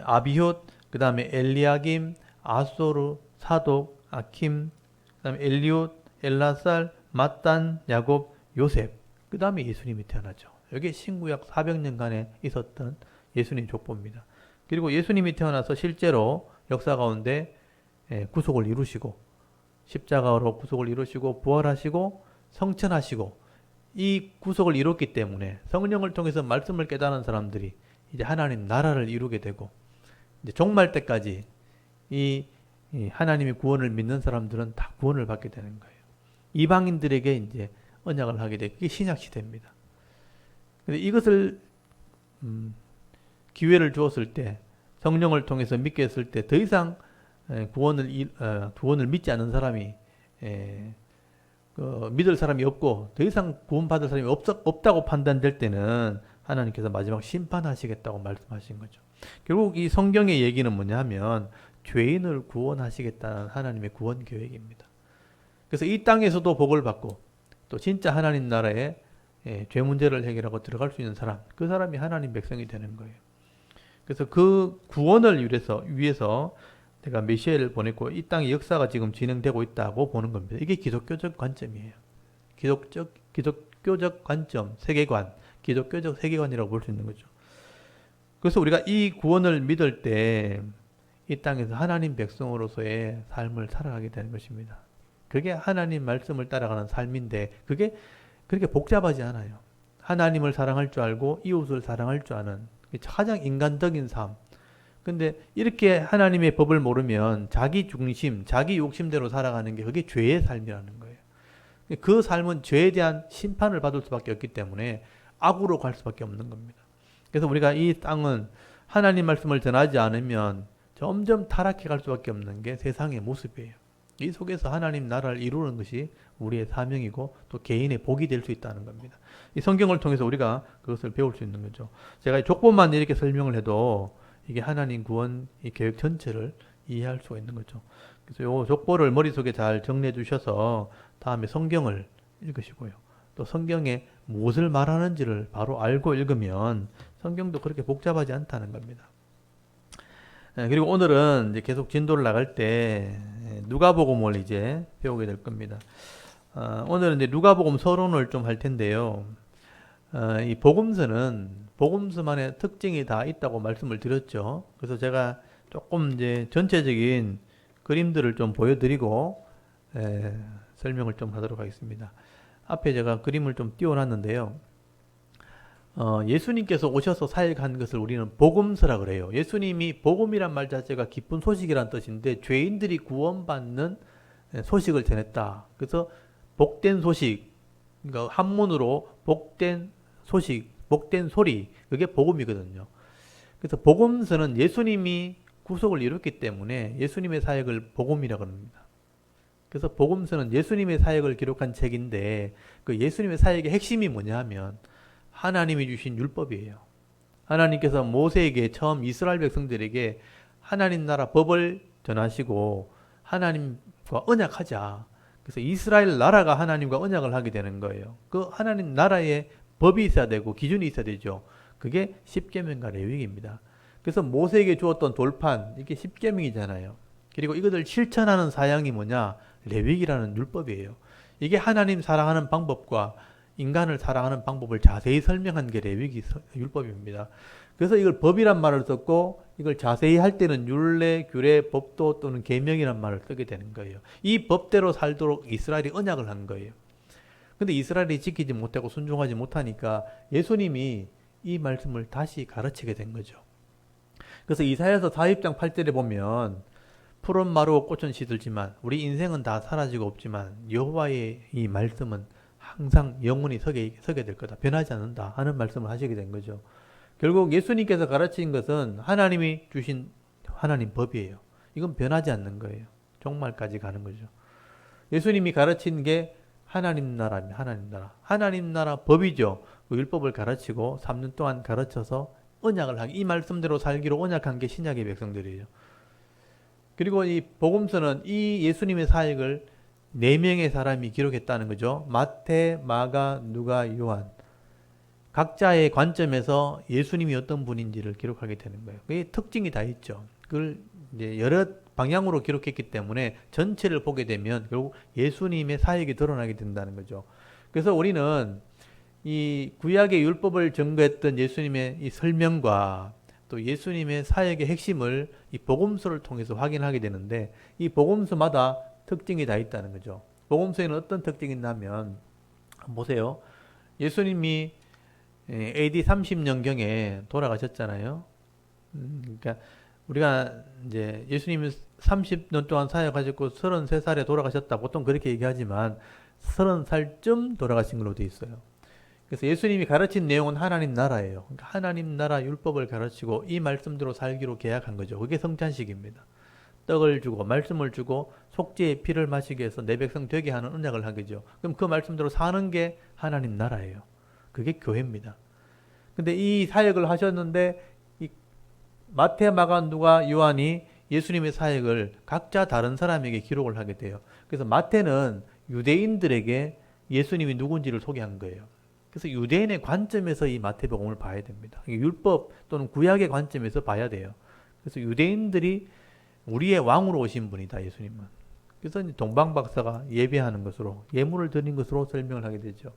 아비훗, 그 다음에 엘리야김, 아소르, 사독, 아킴, 그 다음에 엘리훗, 엘라살, mattan, 야곱, 요셉, 그 다음에 예수님이 태어나죠. 이게 신구약 400년간에 있었던 예수님 족보입니다. 그리고 예수님이 태어나서 실제로 역사 가운데 구속을 이루시고 십자가로 구속을 이루시고 부활하시고 성천하시고 이 구속을 이뤘기 때문에 성령을 통해서 말씀을 깨닫는 사람들이 이제 하나님 나라를 이루게 되고 이제 종말 때까지 이 하나님의 구원을 믿는 사람들은 다 구원을 받게 되는 거예요. 이방인들에게 이제 언약을 하게 되고 그게 신약 시대입니다. 근데 이것을 기회를 주었을 때 성령을 통해서 믿게 했을 때 더 이상 구원을 믿지 않는 사람이 믿을 사람이 없고 더 이상 구원받을 사람이 없다고 판단될 때는 하나님께서 마지막 심판하시겠다고 말씀하신 거죠. 결국 이 성경의 얘기는 뭐냐 하면 죄인을 구원하시겠다는 하나님의 구원 계획입니다. 그래서 이 땅에서도 복을 받고 또 진짜 하나님 나라에 죄 문제를 해결하고 들어갈 수 있는 사람, 그 사람이 하나님 백성이 되는 거예요. 그래서 그 구원을 위해서 내가 메시아를 보냈고 이 땅의 역사가 지금 진행되고 있다고 보는 겁니다. 이게 기독교적 관점이에요. 기독교적 관점, 세계관, 기독교적 세계관이라고 볼 수 있는 거죠. 그래서 우리가 이 구원을 믿을 때 이 땅에서 하나님 백성으로서의 삶을 살아가게 되는 것입니다. 그게 하나님 말씀을 따라가는 삶인데 그게 그렇게 복잡하지 않아요. 하나님을 사랑할 줄 알고 이웃을 사랑할 줄 아는 가장 인간적인 삶. 근데 이렇게 하나님의 법을 모르면 자기 중심, 자기 욕심대로 살아가는 게 그게 죄의 삶이라는 거예요. 그 삶은 죄에 대한 심판을 받을 수밖에 없기 때문에 악으로 갈 수밖에 없는 겁니다. 그래서 우리가 이 땅은 하나님 말씀을 전하지 않으면 점점 타락해 갈 수밖에 없는 게 세상의 모습이에요. 이 속에서 하나님 나라를 이루는 것이 우리의 사명이고 또 개인의 복이 될 수 있다는 겁니다. 이 성경을 통해서 우리가 그것을 배울 수 있는 거죠. 제가 족보만 이렇게 설명을 해도 이게 하나님 구원 이 계획 전체를 이해할 수가 있는 거죠. 그래서 이 족보를 머릿속에 잘 정리해 주셔서 다음에 성경을 읽으시고요. 또 성경에 무엇을 말하는지를 바로 알고 읽으면 성경도 그렇게 복잡하지 않다는 겁니다. 그리고 오늘은 이제 계속 진도를 나갈 때 누가복음을 이제 배우게 될 겁니다. 오늘은 이제 누가복음 서론을 좀 할 텐데요. 이 복음서는 복음서만의 특징이 다 있다고 말씀을 드렸죠. 그래서 제가 조금 이제 전체적인 그림들을 좀 보여드리고 설명을 좀 하도록 하겠습니다. 앞에 제가 그림을 좀 띄워놨는데요. 예수님께서 오셔서 사역한 것을 우리는 복음서라 그래요. 예수님이 복음이란 말 자체가 기쁜 소식이란 뜻인데 죄인들이 구원받는 소식을 전했다. 그래서 복된 소식, 그러니까 한문으로 복된 소식, 복된 소리, 그게 복음이거든요. 그래서 복음서는 예수님이 구속을 이뤘기 때문에 예수님의 사역을 복음이라고 합니다. 그래서 복음서는 예수님의 사역을 기록한 책인데 그 예수님의 사역의 핵심이 뭐냐 하면 하나님이 주신 율법이에요. 하나님께서 모세에게 처음 이스라엘 백성들에게 하나님 나라 법을 전하시고 하나님과 언약하자. 그래서 이스라엘 나라가 하나님과 언약을 하게 되는 거예요. 그 하나님 나라에 법이 있어야 되고 기준이 있어야 되죠. 그게 십계명과 레위기입니다. 그래서 모세에게 주었던 돌판, 이게 십계명이잖아요. 그리고 이것을 실천하는 사양이 뭐냐? 레위기라는 율법이에요. 이게 하나님 사랑하는 방법과 인간을 사랑하는 방법을 자세히 설명한 게 레위기 율법입니다. 그래서 이걸 법이란 말을 썼고 이걸 자세히 할 때는 율례, 규례, 법도 또는 계명이란 말을 쓰게 되는 거예요. 이 법대로 살도록 이스라엘이 언약을 한 거예요. 근데 이스라엘이 지키지 못하고 순종하지 못하니까 예수님이 이 말씀을 다시 가르치게 된 거죠. 그래서 이사야서 4장 8절에 보면 푸른 마루 꽃은 시들지만 우리 인생은 다 사라지고 없지만 여호와의 이 말씀은 항상 영원히 서게 될 거다. 변하지 않는다 하는 말씀을 하시게 된 거죠. 결국 예수님께서 가르친 것은 하나님이 주신 하나님 법이에요. 이건 변하지 않는 거예요. 종말까지 가는 거죠. 예수님이 가르친 게 하나님 나라입니다. 하나님 나라. 하나님 나라 법이죠. 그 율법을 가르치고 3년 동안 가르쳐서 언약을 하기, 이 말씀대로 살기로 언약한 게 신약의 백성들이에요. 그리고 이 복음서는 이 예수님의 사역을 4명의 사람이 기록했다는 거죠. 마태, 마가, 누가, 요한. 각자의 관점에서 예수님이 어떤 분인지를 기록하게 되는 거예요. 그게 특징이 다 있죠. 그걸 이제 여러 방향으로 기록했기 때문에 전체를 보게 되면 결국 예수님의 사역이 드러나게 된다는 거죠. 그래서 우리는 이 구약의 율법을 증거했던 예수님의 이 설명과 또 예수님의 사역의 핵심을 이 복음서를 통해서 확인하게 되는데, 이 복음서마다 특징이 다 있다는 거죠. 복음서에는 어떤 특징이 있냐면, 보세요. 예수님이 AD 30년경에 돌아가셨잖아요. 그러니까 우리가 이제 예수님이 30년 동안 사역하셨고 33살에 돌아가셨다 보통 그렇게 얘기하지만 30살쯤 돌아가신 걸로 되어 있어요. 그래서 예수님이 가르친 내용은 하나님 나라예요. 그러니까 하나님 나라 율법을 가르치고 이 말씀대로 살기로 계약한 거죠. 그게 성찬식입니다. 떡을 주고 말씀을 주고 속죄의 피를 마시게 해서 내 백성 되게 하는 언약을 하겠죠. 그럼 그 말씀대로 사는 게 하나님 나라예요. 그게 교회입니다. 근데 이 사역을 하셨는데 이 마태, 마가, 누가, 요한이 예수님의 사역을 각자 다른 사람에게 기록을 하게 돼요. 그래서 마태는 유대인들에게 예수님이 누군지를 소개한 거예요. 그래서 유대인의 관점에서 이 마태복음을 봐야 됩니다. 율법 또는 구약의 관점에서 봐야 돼요. 그래서 유대인들이 우리의 왕으로 오신 분이다, 예수님은. 그래서 동방박사가 예배하는 것으로, 예물을 드린 것으로 설명을 하게 되죠.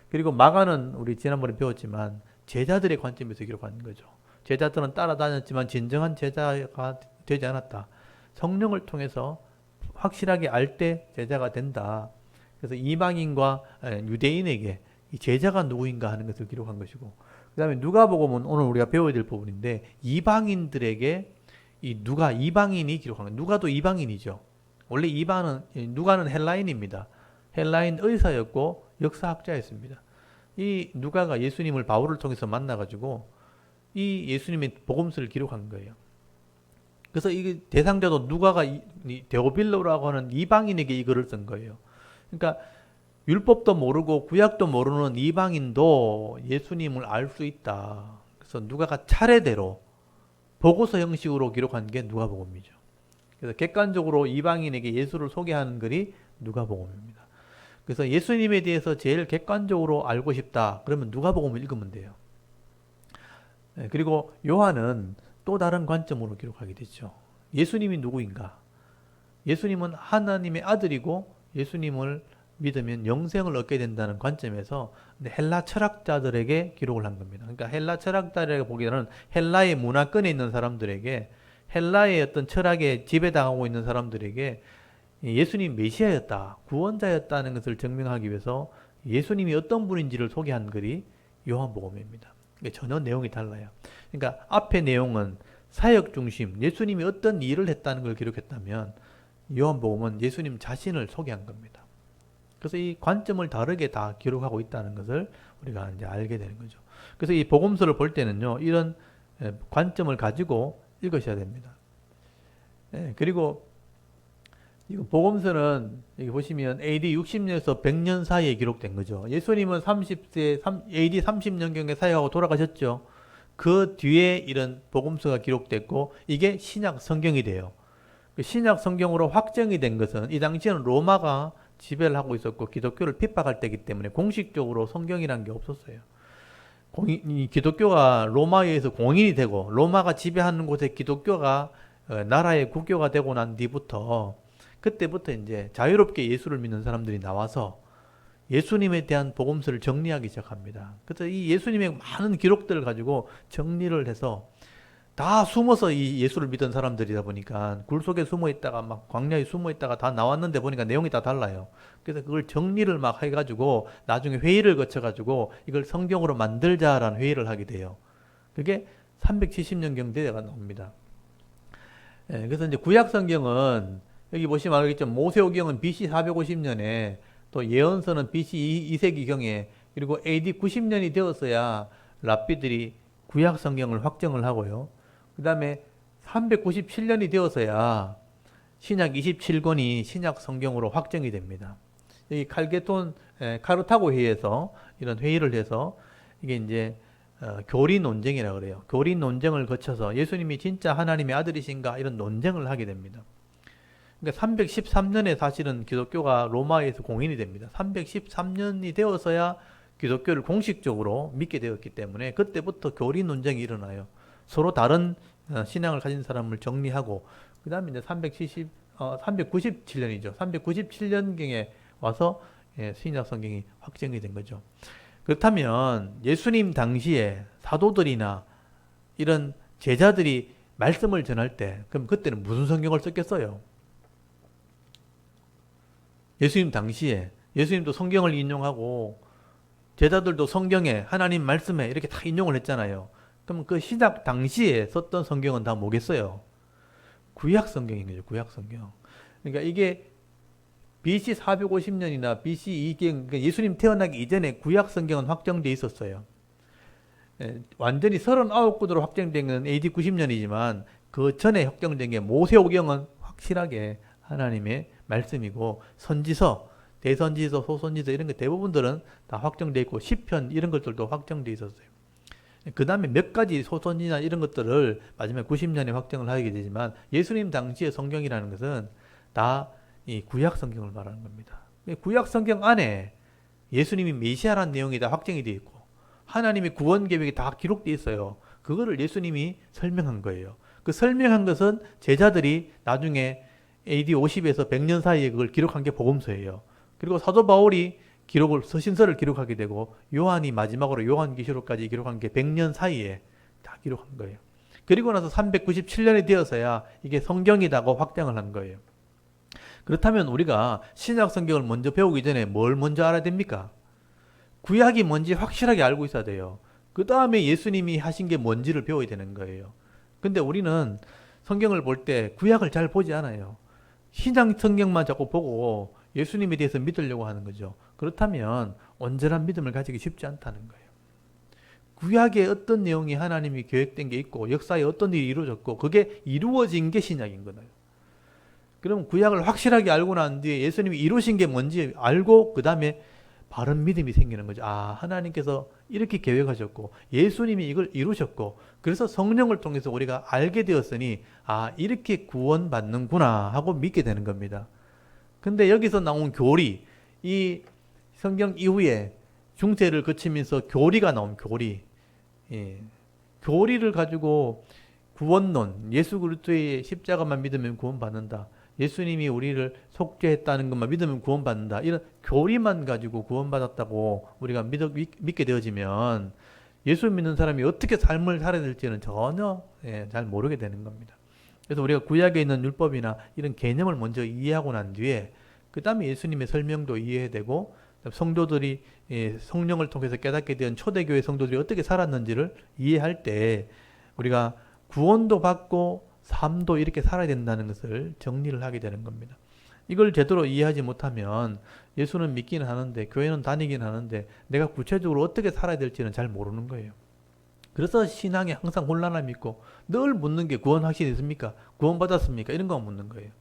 그리고 마가는 우리 지난번에 배웠지만 제자들의 관점에서 기록하는 거죠. 제자들은 따라다녔지만 진정한 제자가 되지 않았다. 성령을 통해서 확실하게 알 때 제자가 된다. 그래서 이방인과 유대인에게 이 제자가 누구인가 하는 것을 기록한 것이고, 그 다음에 누가복음은 오늘 우리가 배워야 될 부분인데, 이방인들에게 이 누가, 이방인이 기록한 거예요. 누가도 이방인이죠. 원래 누가는 헬라인입니다. 헬라인 의사였고 역사학자였습니다. 이 누가가 예수님을 바울을 통해서 만나가지고 이 예수님의 복음서를 기록한 거예요. 그래서 이 대상자도 누가가 데오빌로라고 하는 이방인에게 이 글을 쓴 거예요. 그러니까 율법도 모르고 구약도 모르는 이방인도 예수님을 알 수 있다. 그래서 누가가 차례대로 보고서 형식으로 기록한 게 누가복음이죠. 그래서 객관적으로 이방인에게 예수를 소개하는 글이 누가복음입니다. 그래서 예수님에 대해서 제일 객관적으로 알고 싶다. 그러면 누가복음을 읽으면 돼요. 그리고 요한은 또 다른 관점으로 기록하게 되죠. 예수님이 누구인가? 예수님은 하나님의 아들이고 예수님을 믿으면 영생을 얻게 된다는 관점에서 헬라 철학자들에게 기록을 한 겁니다. 그러니까 헬라 철학자들에게 보기에는 헬라의 문화권에 있는 사람들에게, 헬라의 어떤 철학에 지배당하고 있는 사람들에게 예수님 메시아였다, 구원자였다는 것을 증명하기 위해서 예수님이 어떤 분인지를 소개한 글이 요한복음입니다. 전혀 내용이 달라요. 그러니까 앞의 내용은 사역 중심, 예수님이 어떤 일을 했다는 걸 기록했다면 요한복음은 예수님 자신을 소개한 겁니다. 그래서 이 관점을 다르게 다 기록하고 있다는 것을 우리가 이제 알게 되는 거죠. 그래서 이 복음서를 볼 때는요, 이런 관점을 가지고 읽으셔야 됩니다. 그리고 이 복음서는 여기 보시면 AD 60년에서 100년 사이에 기록된 거죠. 예수님은 30세, AD 30년경에 사역하고 돌아가셨죠. 그 뒤에 이런 복음서가 기록됐고 이게 신약 성경이 돼요. 신약 성경으로 확정이 된 것은 이 당시에는 로마가 지배를 하고 있었고 기독교를 핍박할 때이기 때문에 공식적으로 성경이라는 게 없었어요. 기독교가 로마에 의해서 공인이 되고 로마가 지배하는 곳에 기독교가 나라의 국교가 되고 난 뒤부터, 그때부터 이제 자유롭게 예수를 믿는 사람들이 나와서 예수님에 대한 복음서를 정리하기 시작합니다. 그래서 이 예수님의 많은 기록들을 가지고 정리를 해서 다 숨어서 이 예수를 믿은 사람들이다 보니까 굴 속에 숨어 있다가 막 광야에 숨어 있다가 다 나왔는데 보니까 내용이 다 달라요. 그래서 그걸 정리를 막 해가지고 나중에 회의를 거쳐가지고 이걸 성경으로 만들자라는 회의를 하게 돼요. 그게 370년경 대대가 나옵니다. 그래서 이제 구약 성경은 여기 보시면 알겠죠. 모세오경은 BC 450년에 또 예언서는 BC 2세기경에 그리고 AD 90년이 되었어야 랍비들이 구약 성경을 확정을 하고요. 그 다음에 397년이 되어서야 신약 27권이 신약 성경으로 확정이 됩니다. 여기 칼게톤 카르타고 회의에서 이런 회의를 해서 이게 이제 교리 논쟁이라고 그래요. 교리 논쟁을 거쳐서 예수님이 진짜 하나님의 아들이신가 이런 논쟁을 하게 됩니다. 그러니까 313년에 사실은 기독교가 로마에서 공인이 됩니다. 313년이 되어서야 기독교를 공식적으로 믿게 되었기 때문에 그때부터 교리 논쟁이 일어나요. 서로 다른 신앙을 가진 사람을 정리하고 그 다음에 이제 397년이죠. 397년경에 와서 신약 성경이 확정이 된 거죠. 그렇다면 예수님 당시에 사도들이나 이런 제자들이 말씀을 전할 때 그럼 그때는 무슨 성경을 썼겠어요? 예수님 당시에 예수님도 성경을 인용하고 제자들도 성경에 하나님 말씀에 이렇게 다 인용을 했잖아요. 그럼 그 시작 당시에 썼던 성경은 다 뭐겠어요? 구약 성경인 거죠. 구약 성경. 그러니까 이게 BC 450년이나 BC 2경 그러니까 예수님 태어나기 이전에 구약 성경은 확정돼 있었어요. 완전히 39권으로 확정된 건 AD 90년이지만 그 전에 확정된 게 모세오경은 확실하게 하나님의 말씀이고 선지서, 대선지서, 소선지서 이런 거 대부분들은 다 확정돼 있고 시편 이런 것들도 확정돼 있었어요. 그 다음에 몇 가지 소선지나 이런 것들을 마지막에 90년에 확정을 하게 되지만 예수님 당시의 성경이라는 것은 다 이 구약 성경을 말하는 겁니다. 구약 성경 안에 예수님이 메시아라는 내용이 다 확정이 되어 있고 하나님의 구원 계획이 다 기록되어 있어요. 그거를 예수님이 설명한 거예요. 그 설명한 것은 제자들이 나중에 AD 50에서 100년 사이에 그걸 기록한 게 복음서예요. 그리고 사도 바울이 서신서를 기록하게 되고 요한이 마지막으로 요한계시록까지 기록한 게 100년 사이에 다 기록한 거예요. 그리고 나서 397년이 되어서야 이게 성경이라고 확정을 한 거예요. 그렇다면 우리가 신약 성경을 먼저 배우기 전에 뭘 먼저 알아야 됩니까? 구약이 뭔지 확실하게 알고 있어야 돼요. 그 다음에 예수님이 하신 게 뭔지를 배워야 되는 거예요. 근데 우리는 성경을 볼 때 구약을 잘 보지 않아요. 신약 성경만 자꾸 보고 예수님에 대해서 믿으려고 하는 거죠. 그렇다면 온전한 믿음을 가지기 쉽지 않다는 거예요. 구약에 어떤 내용이 하나님이 계획된 게 있고 역사에 어떤 일이 이루어졌고 그게 이루어진 게 신약인 거예요. 그럼 구약을 확실하게 알고 난 뒤에 예수님이 이루신 게 뭔지 알고 그 다음에 바른 믿음이 생기는 거죠. 아, 하나님께서 이렇게 계획하셨고 예수님이 이걸 이루셨고 그래서 성령을 통해서 우리가 알게 되었으니 아, 이렇게 구원받는구나 하고 믿게 되는 겁니다. 근데 여기서 나온 교리, 이 성경 이후에 중세를 거치면서 교리가 나온 교리, 교리를 가지고 구원론, 예수 그리스도의 십자가만 믿으면 구원받는다. 예수님이 우리를 속죄했다는 것만 믿으면 구원받는다. 이런 교리만 가지고 구원받았다고 우리가 믿게 되어지면 예수 믿는 사람이 어떻게 삶을 살아야 될지는 전혀 잘 모르게 되는 겁니다. 그래서 우리가 구약에 있는 율법이나 이런 개념을 먼저 이해하고 난 뒤에 그 다음에 예수님의 설명도 이해해야 되고 성도들이 성령을 통해서 깨닫게 된 초대교회 성도들이 어떻게 살았는지를 이해할 때 우리가 구원도 받고 삶도 이렇게 살아야 된다는 것을 정리를 하게 되는 겁니다. 이걸 제대로 이해하지 못하면 예수는 믿기는 하는데 교회는 다니긴 하는데 내가 구체적으로 어떻게 살아야 될지는 잘 모르는 거예요. 그래서 신앙에 항상 혼란함이 있고 늘 묻는 게 구원 확신이 있습니까? 구원 받았습니까? 이런 거 묻는 거예요.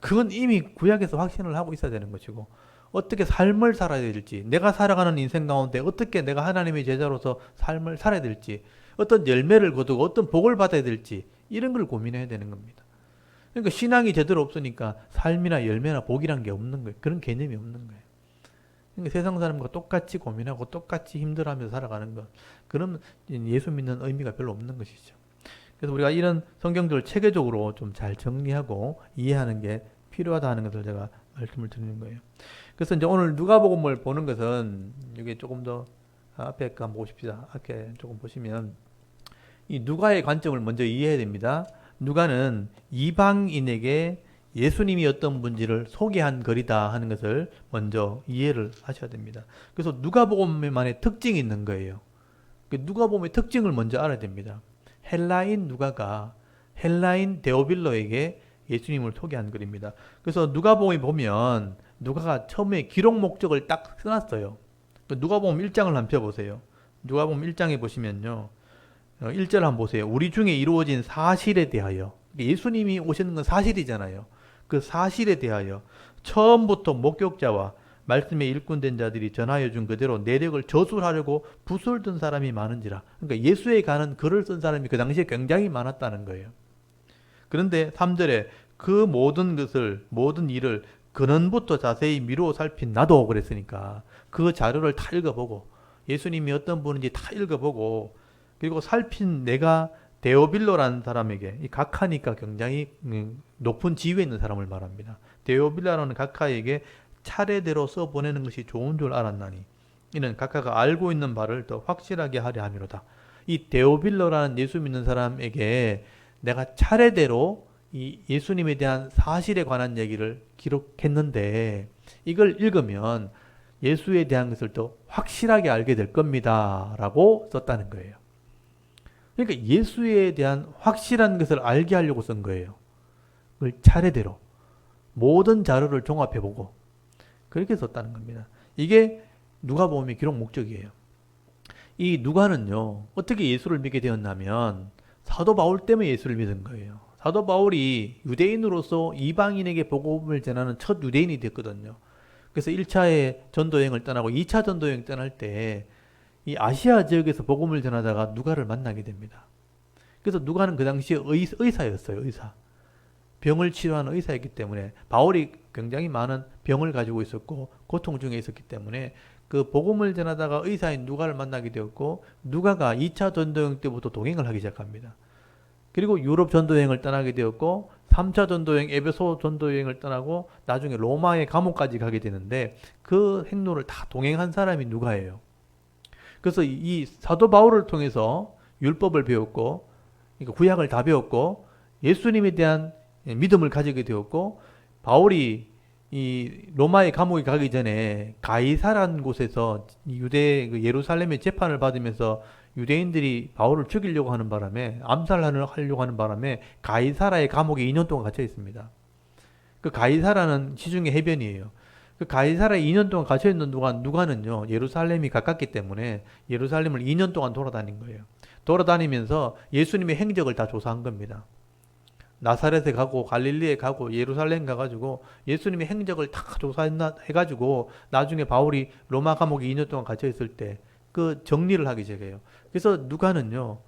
그건 이미 구약에서 확신을 하고 있어야 되는 것이고 어떻게 삶을 살아야 될지 내가 살아가는 인생 가운데 어떻게 내가 하나님의 제자로서 삶을 살아야 될지 어떤 열매를 거두고 어떤 복을 받아야 될지 이런 걸 고민해야 되는 겁니다. 그러니까 신앙이 제대로 없으니까 삶이나 열매나 복이란 게 없는 거예요. 그런 개념이 없는 거예요. 그러니까 세상 사람과 똑같이 고민하고 똑같이 힘들어하면서 살아가는 것. 그럼 예수 믿는 의미가 별로 없는 것이죠. 그래서 우리가 이런 성경들을 체계적으로 좀 잘 정리하고 이해하는 게 필요하다는 것을 제가 말씀을 드리는 거예요. 그래서 이제 오늘 누가복음을 보는 것은 이게 조금 더 앞에 한번 보십시다. 앞에 조금 보시면 이 누가의 관점을 먼저 이해해야 됩니다. 누가는 이방인에게 예수님이 어떤 분지를 소개한 글이다 하는 것을 먼저 이해를 하셔야 됩니다. 그래서 누가복음만의 특징이 있는 거예요. 누가복음의 특징을 먼저 알아야 됩니다. 헬라인 누가가 헬라인 데오빌로에게 예수님을 소개한 글입니다. 그래서 누가복음에 보면 누가가 처음에 기록 목적을 딱 써놨어요. 누가복음 1장을 한번 펴보세요. 누가복음 1장에 보시면요. 1절 한번 보세요. 우리 중에 이루어진 사실에 대하여. 예수님이 오시는 건 사실이잖아요. 그 사실에 대하여 처음부터 목격자와 말씀에 일꾼된 자들이 전하여 준 그대로 내력을 저술하려고 붓을 든 사람이 많은지라. 그러니까 예수에 관한 글을 쓴 사람이 그 당시에 굉장히 많았다는 거예요. 그런데 3절에 그 모든 일을 근원부터 자세히 미루어 살핀 나도 그랬으니까 그 자료를 다 읽어보고 예수님이 어떤 분인지 다 읽어보고 그리고 살핀 내가 데오빌로라는 사람에게 이 각하니까 굉장히 높은 지위에 있는 사람을 말합니다. 데오빌로라는 각하에게 차례대로 써보내는 것이 좋은 줄 알았나니 이는 각하가 알고 있는 바를 더 확실하게 하려 함이로다. 이 데오빌로라는 예수 믿는 사람에게 내가 차례대로 이 예수님에 대한 사실에 관한 얘기를 기록했는데 이걸 읽으면 예수에 대한 것을 더 확실하게 알게 될 겁니다. 라고 썼다는 거예요. 그러니까 예수에 대한 확실한 것을 알게 하려고 쓴 거예요. 그걸 차례대로 모든 자료를 종합해보고 그렇게 썼다는 겁니다. 이게 누가복음의 기록 목적이에요. 이 누가는요, 어떻게 예수를 믿게 되었냐면 사도 바울 때문에 예수를 믿은 거예요. 사도 바울이 유대인으로서 이방인에게 복음을 전하는 첫 유대인이 됐거든요. 그래서 1차의 전도여행을 떠나고 2차 전도여행 떠날 때 이 아시아 지역에서 복음을 전하다가 누가를 만나게 됩니다. 그래서 누가는 그 당시에 의사였어요. 의사. 병을 치료하는 의사였기 때문에 바울이 굉장히 많은 병을 가지고 있었고 고통 중에 있었기 때문에 그 복음을 전하다가 의사인 누가를 만나게 되었고 누가가 2차 전도여행 때부터 동행을 하기 시작합니다. 그리고 유럽 전도여행을 떠나게 되었고 3차 전도여행 에베소 전도여행을 떠나고 나중에 로마의 감옥까지 가게 되는데 그 행로를 다 동행한 사람이 누가예요. 그래서 이 사도 바울을 통해서 율법을 배웠고 구약을 다 배웠고 예수님에 대한 믿음을 가지게 되었고 바울이 이 로마의 감옥에 가기 전에 가이사라는 곳에서 유대 예루살렘의 재판을 받으면서 유대인들이 바울을 죽이려고 하는 바람에 암살하려고 하는 바람에 가이사라의 감옥에 2년 동안 갇혀 있습니다. 그 가이사라는 시중의 해변이에요. 그 가이사라에 2년 동안 갇혀 있는 누가는요 예루살렘이 가깝기 때문에 예루살렘을 2년 동안 돌아다닌 거예요. 돌아다니면서 예수님의 행적을 다 조사한 겁니다. 나사렛에 가고 갈릴리에 가고 예루살렘 가가지고 예수님의 행적을 다 조사해가지고 나중에 바울이 로마 감옥에 2년 동안 갇혀 있을 때 그 정리를 하기 시작해요. 그래서 누가는요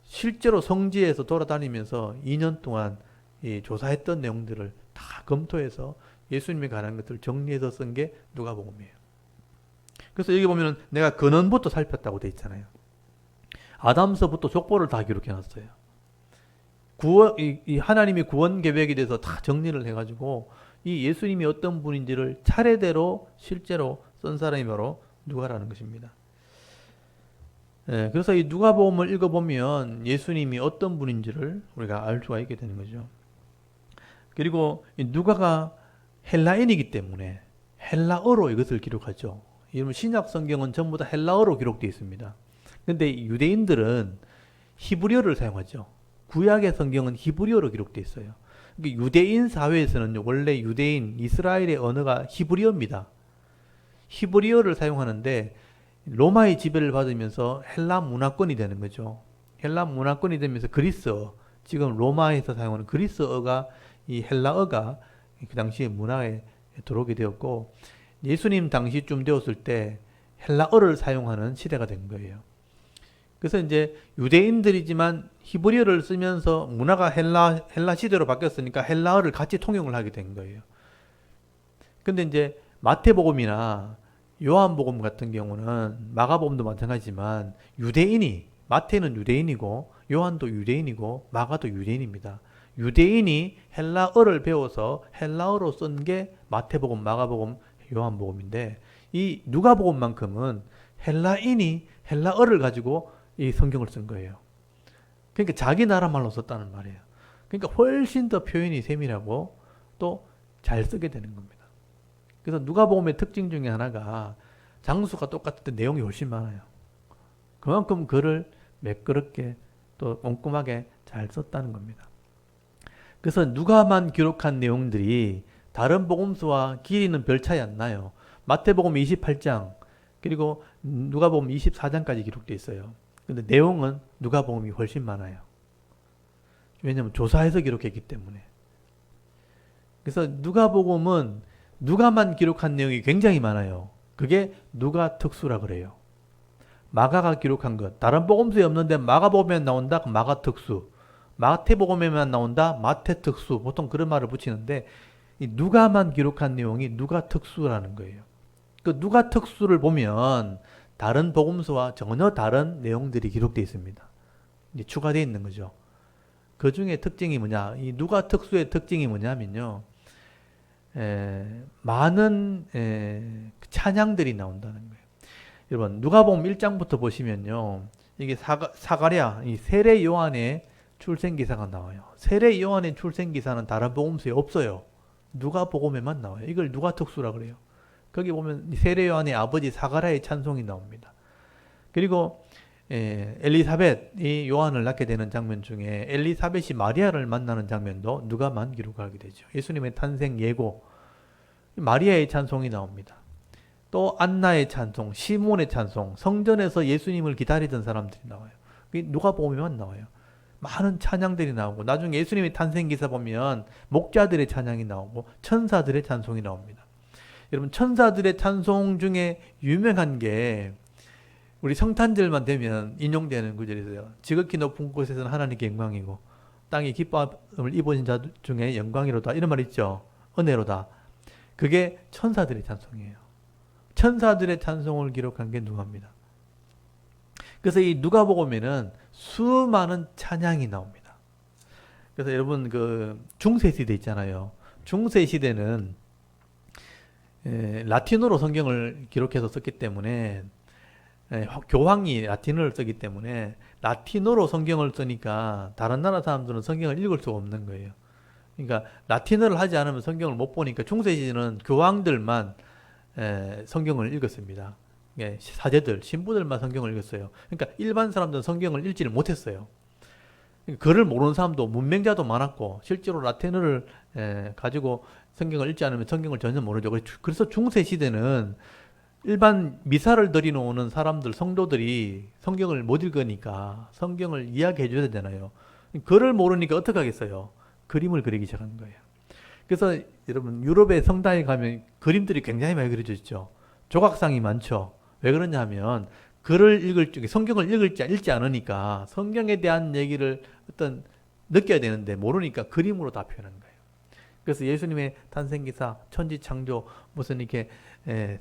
실제로 성지에서 돌아다니면서 2년 동안 이 조사했던 내용들을 다 검토해서 예수님에 관한 것들을 정리해서 쓴 게 누가복음이에요. 그래서 여기 보면은 내가 근원부터 살폈다고 돼 있잖아요. 아담서부터 족보를 다 기록해놨어요. 이 하나님의 구원 계획에 대해서 다 정리를 해가지고 이 예수님이 어떤 분인지를 차례대로 실제로 쓴 사람이 바로 누가라는 것입니다. 그래서 이 누가복음을 읽어보면 예수님이 어떤 분인지를 우리가 알 수가 있게 되는 거죠. 그리고 이 누가가 헬라인이기 때문에 헬라어로 이것을 기록하죠. 여러분 신약 성경은 전부 다 헬라어로 기록되어 있습니다. 그런데 유대인들은 히브리어를 사용하죠. 구약의 성경은 히브리어로 기록되어 있어요. 그러니까 유대인 사회에서는 원래 유대인 이스라엘의 언어가 히브리어입니다. 히브리어를 사용하는데 로마의 지배를 받으면서 헬라 문화권이 되는 거죠. 헬라 문화권이 되면서 그리스어, 지금 로마에서 사용하는 그리스어가 이 헬라어가 그 당시에 문화에 들어오게 되었고 예수님 당시쯤 되었을 때 헬라어를 사용하는 시대가 된 거예요. 그래서 이제 유대인들이지만 히브리어를 쓰면서 문화가 헬라 시대로 바뀌었으니까 헬라어를 같이 통용을 하게 된 거예요. 근데 이제 마태복음이나 요한복음 같은 경우는 마가복음도 마찬가지지만 마태는 유대인이고 요한도 유대인이고 마가도 유대인입니다. 유대인이 헬라어를 배워서 헬라어로 쓴 게 마태복음, 마가복음, 요한복음인데 이 누가복음만큼은 헬라인이 헬라어를 가지고 이 성경을 쓴 거예요. 그러니까 자기 나라 말로 썼다는 말이에요. 그러니까 훨씬 더 표현이 세밀하고 또 잘 쓰게 되는 겁니다. 그래서 누가복음의 특징 중에 하나가 장수가 똑같은데 내용이 훨씬 많아요. 그만큼 글을 매끄럽게 또 꼼꼼하게 잘 썼다는 겁니다. 그래서 누가만 기록한 내용들이 다른 복음서와 길이는 별 차이 안 나요. 마태복음 28장 그리고 누가복음 24장까지 기록되어 있어요. 근데 내용은 누가복음이 훨씬 많아요. 왜냐하면 조사해서 기록했기 때문에. 그래서 누가복음은 누가만 기록한 내용이 굉장히 많아요. 그게 누가 특수라 그래요. 마가가 기록한 것. 다른 복음서에 없는데 마가복음에 나온다? 마가 특수. 마태복음에만 나온다? 마태 특수. 보통 그런 말을 붙이는데 이 누가만 기록한 내용이 누가 특수라는 거예요. 그 누가 특수를 보면 다른 복음서와 전혀 다른 내용들이 기록되어 있습니다. 이제 추가되어 있는 거죠. 그 중에 특징이 뭐냐? 이 누가 특수의 특징이 뭐냐면요. 많은 찬양들이 나온다는 거예요. 여러분 누가복음 1장부터 보시면요. 이게 사가랴, 이 세례 요한의 출생 기사가 나와요. 세례 요한의 출생 기사는 다른 복음서에 없어요. 누가복음에만 나와요. 이걸 누가 특수라 그래요. 거기 보면 세례 요한의 아버지 사가랴의 찬송이 나옵니다. 그리고 엘리사벳이 요한을 낳게 되는 장면 중에 엘리사벳이 마리아를 만나는 장면도 누가만 기록하게 되죠. 예수님의 탄생 예고, 마리아의 찬송이 나옵니다. 또 안나의 찬송, 시몬의 찬송, 성전에서 예수님을 기다리던 사람들이 나와요. 누가복음에만 나와요. 많은 찬양들이 나오고 나중에 예수님의 탄생 기사 보면 목자들의 찬양이 나오고 천사들의 찬송이 나옵니다. 여러분 천사들의 찬송 중에 유명한 게 우리 성탄절만 되면 인용되는 구절이 있어요. 지극히 높은 곳에서는 하나님께 영광이고 땅이 기뻐함을 입으신 자 중에 영광이로다. 이런 말 있죠. 은혜로다. 그게 천사들의 찬송이에요. 천사들의 찬송을 기록한 게 누가입니다. 그래서 이 누가복음에는 수많은 찬양이 나옵니다. 그래서 여러분 그 중세 시대 있잖아요. 중세 시대는 라틴어로 성경을 기록해서 썼기 때문에 교황이 라틴어를 쓰기 때문에 라틴어로 성경을 쓰니까 다른 나라 사람들은 성경을 읽을 수가 없는 거예요. 그러니까 라틴어를 하지 않으면 성경을 못 보니까 중세 시대는 교황들만 성경을 읽었습니다. 사제들, 신부들만 성경을 읽었어요. 그러니까 일반 사람들은 성경을 읽지를 못했어요. 글을 모르는 사람도 문맹자도 많았고 실제로 라틴어를 가지고 성경을 읽지 않으면 성경을 전혀 모르죠. 그래서 중세 시대는 일반 미사를 드리는 사람들, 성도들이 성경을 못 읽으니까 성경을 이야기해 줘야 되잖아요. 글을 모르니까 어떻게 하겠어요? 그림을 그리기 시작한 거예요. 그래서 여러분 유럽의 성당에 가면 그림들이 굉장히 많이 그려져 있죠. 조각상이 많죠. 왜 그러냐 하면 글을 읽을 때 성경을 읽지 않으니까 성경에 대한 얘기를 어떤 느껴야 되는데 모르니까 그림으로 다 표현한 거예요. 그래서 예수님의 탄생기사, 천지창조, 무슨 이렇게